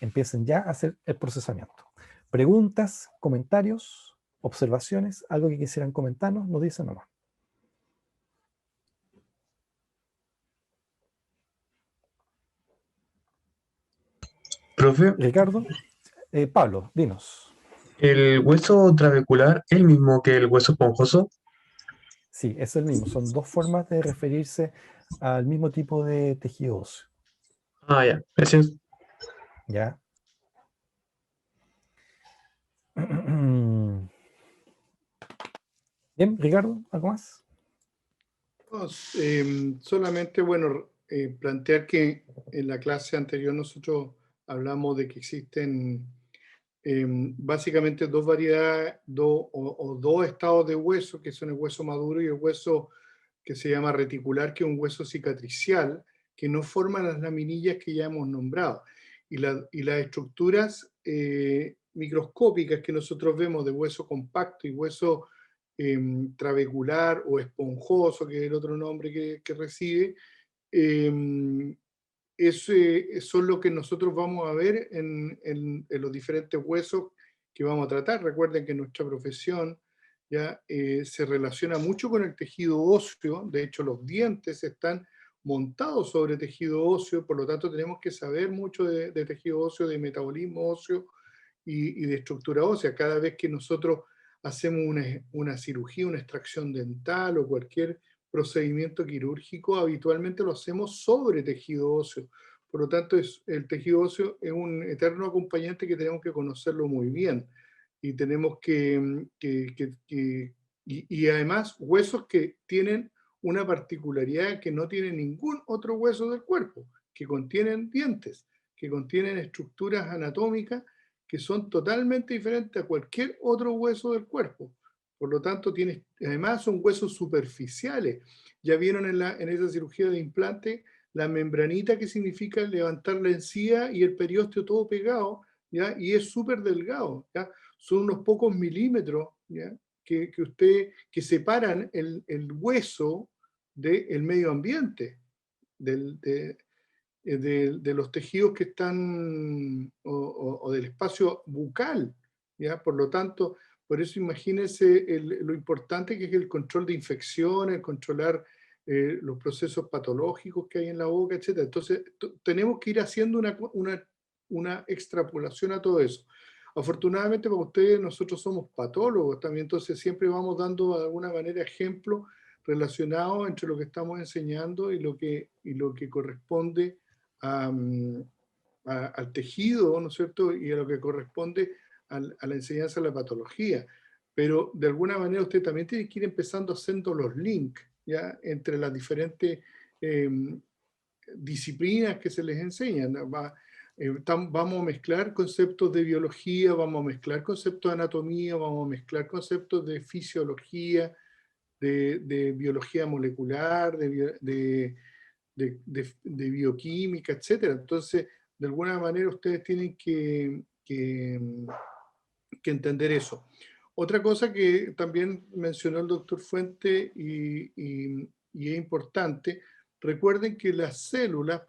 empiecen ya a hacer el procesamiento. Preguntas, comentarios, observaciones, algo que quisieran comentarnos, nos dicen nomás. Profe, Ricardo, Pablo, dinos. ¿el hueso trabecular es el mismo que el hueso esponjoso? Sí, es el mismo. Son dos formas de referirse al mismo tipo de tejido óseo. Ah, ya, gracias. ¿Ya? Bien, Ricardo, ¿algo más? No, solamente, bueno, plantear que en la clase anterior nosotros hablamos de que existen básicamente dos variedades, dos estados de hueso, que son el hueso maduro y el hueso que se llama reticular, que es un hueso cicatricial, que no forman las laminillas que ya hemos nombrado. Y las estructuras microscópicas que nosotros vemos de hueso compacto y hueso trabecular o esponjoso, que es el otro nombre que recibe, son lo que nosotros vamos a ver en los diferentes huesos que vamos a tratar. Recuerden que nuestra profesión ya se relaciona mucho con el tejido óseo. De hecho, los dientes están montados sobre tejido óseo, por lo tanto tenemos que saber mucho de tejido óseo, de metabolismo óseo y de estructura ósea. Cada vez que nosotros hacemos una cirugía, una extracción dental o cualquier procedimiento quirúrgico, habitualmente lo hacemos sobre tejido óseo. Por lo tanto, el tejido óseo es un eterno acompañante que tenemos que conocerlo muy bien. Y tenemos y además huesos que tienen una particularidad que no tiene ningún otro hueso del cuerpo, que contienen dientes, que contienen estructuras anatómicas que son totalmente diferentes a cualquier otro hueso del cuerpo. Por lo tanto, además son huesos superficiales. Ya vieron en esa cirugía de implante la membranita, que significa levantar la encía y el periósteo todo pegado, ¿ya? Y es súper delgado, ¿ya? Son unos pocos milímetros, ¿ya? que separan el hueso del medio ambiente, de los tejidos que están, o del espacio bucal, ¿ya? Por lo tanto, por eso imagínense lo importante que es el control de infecciones, controlar los procesos patológicos que hay en la boca, etc. Entonces, tenemos que ir haciendo una extrapolación a todo eso. Afortunadamente para ustedes, nosotros somos patólogos también, entonces siempre vamos dando de alguna manera ejemplos relacionados entre lo que estamos enseñando y lo que corresponde al tejido, ¿no es cierto? Y a lo que corresponde a la enseñanza de la patología. Pero de alguna manera usted también tiene que ir empezando haciendo los links, ¿ya? Entre las diferentes disciplinas que se les enseñan. Vamos a mezclar conceptos de biología, vamos a mezclar conceptos de anatomía, vamos a mezclar conceptos de fisiología, de biología molecular, de bioquímica, etc. Entonces, de alguna manera ustedes tienen que entender eso. Otra cosa que también mencionó el doctor Fuente y es importante, recuerden que las células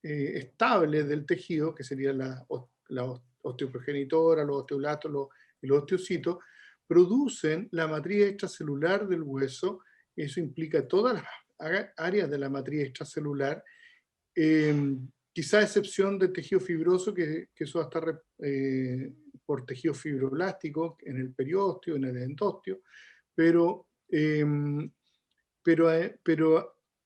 estables del tejido, que serían la osteoprogenitora, los osteoblastos y los osteocitos, producen la matriz extracelular del hueso. Eso implica todas las áreas de la matriz extracelular, quizá a excepción del tejido fibroso, que eso va a estar por tejido fibroblástico en el periósteo, en el endosteo, pero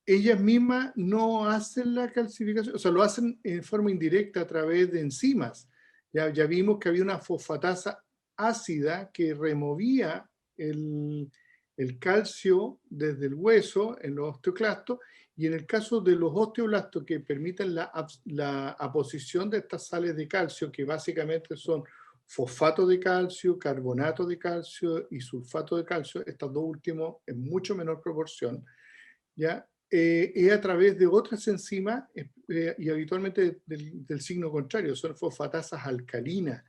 ellas mismas no hacen la calcificación, o sea, lo hacen en forma indirecta a través de enzimas. Ya vimos que había una fosfatasa ácida que removía el calcio desde el hueso en los osteoclastos, y en el caso de los osteoblastos, que permiten la aposición de estas sales de calcio, que básicamente son fosfato de calcio, carbonato de calcio y sulfato de calcio, estos dos últimos en mucho menor proporción, ¿ya? Es a través de otras enzimas y habitualmente del signo contrario, son fosfatasas alcalinas,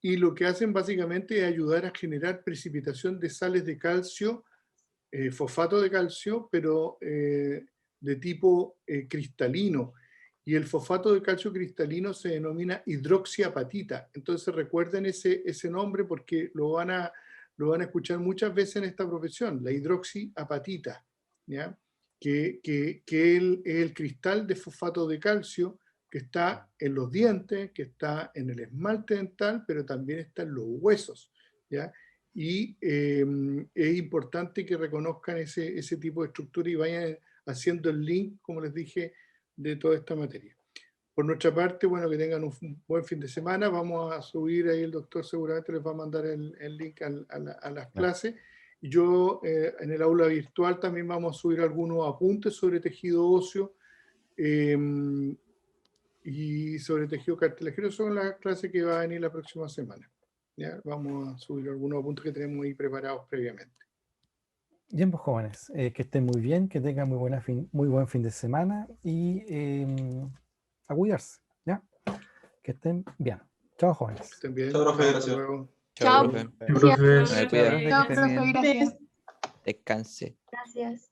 y lo que hacen básicamente es ayudar a generar precipitación de sales de calcio, fosfato de calcio, pero de tipo cristalino. Y el fosfato de calcio cristalino se denomina hidroxiapatita. Entonces recuerden ese nombre porque lo van a escuchar muchas veces en esta profesión, la hidroxiapatita, ¿ya? Que es el cristal de fosfato de calcio que está en los dientes, que está en el esmalte dental, pero también está en los huesos, ¿ya? Y es importante que reconozcan ese tipo de estructura y vayan haciendo el link, como les dije, de toda esta materia. Por nuestra parte, bueno, que tengan un buen fin de semana. Vamos a subir ahí, el doctor seguramente les va a mandar el link a las clases. Yo en el aula virtual también vamos a subir algunos apuntes sobre tejido óseo y sobre tejido cartilaginoso. Son las clases que va a venir la próxima semana. ¿Ya? Vamos a subir algunos apuntes que tenemos ahí preparados previamente. Bien, pues jóvenes, que estén muy bien, que tengan muy buen fin de semana y a cuidarse, ¿ya? Que estén bien. Chao, jóvenes. Que estén bien. Chao, profe, Hasta gracias. luego. Chao, profe. Profe. Se me cuida. Chao, profe, gracias. Descanse. Gracias.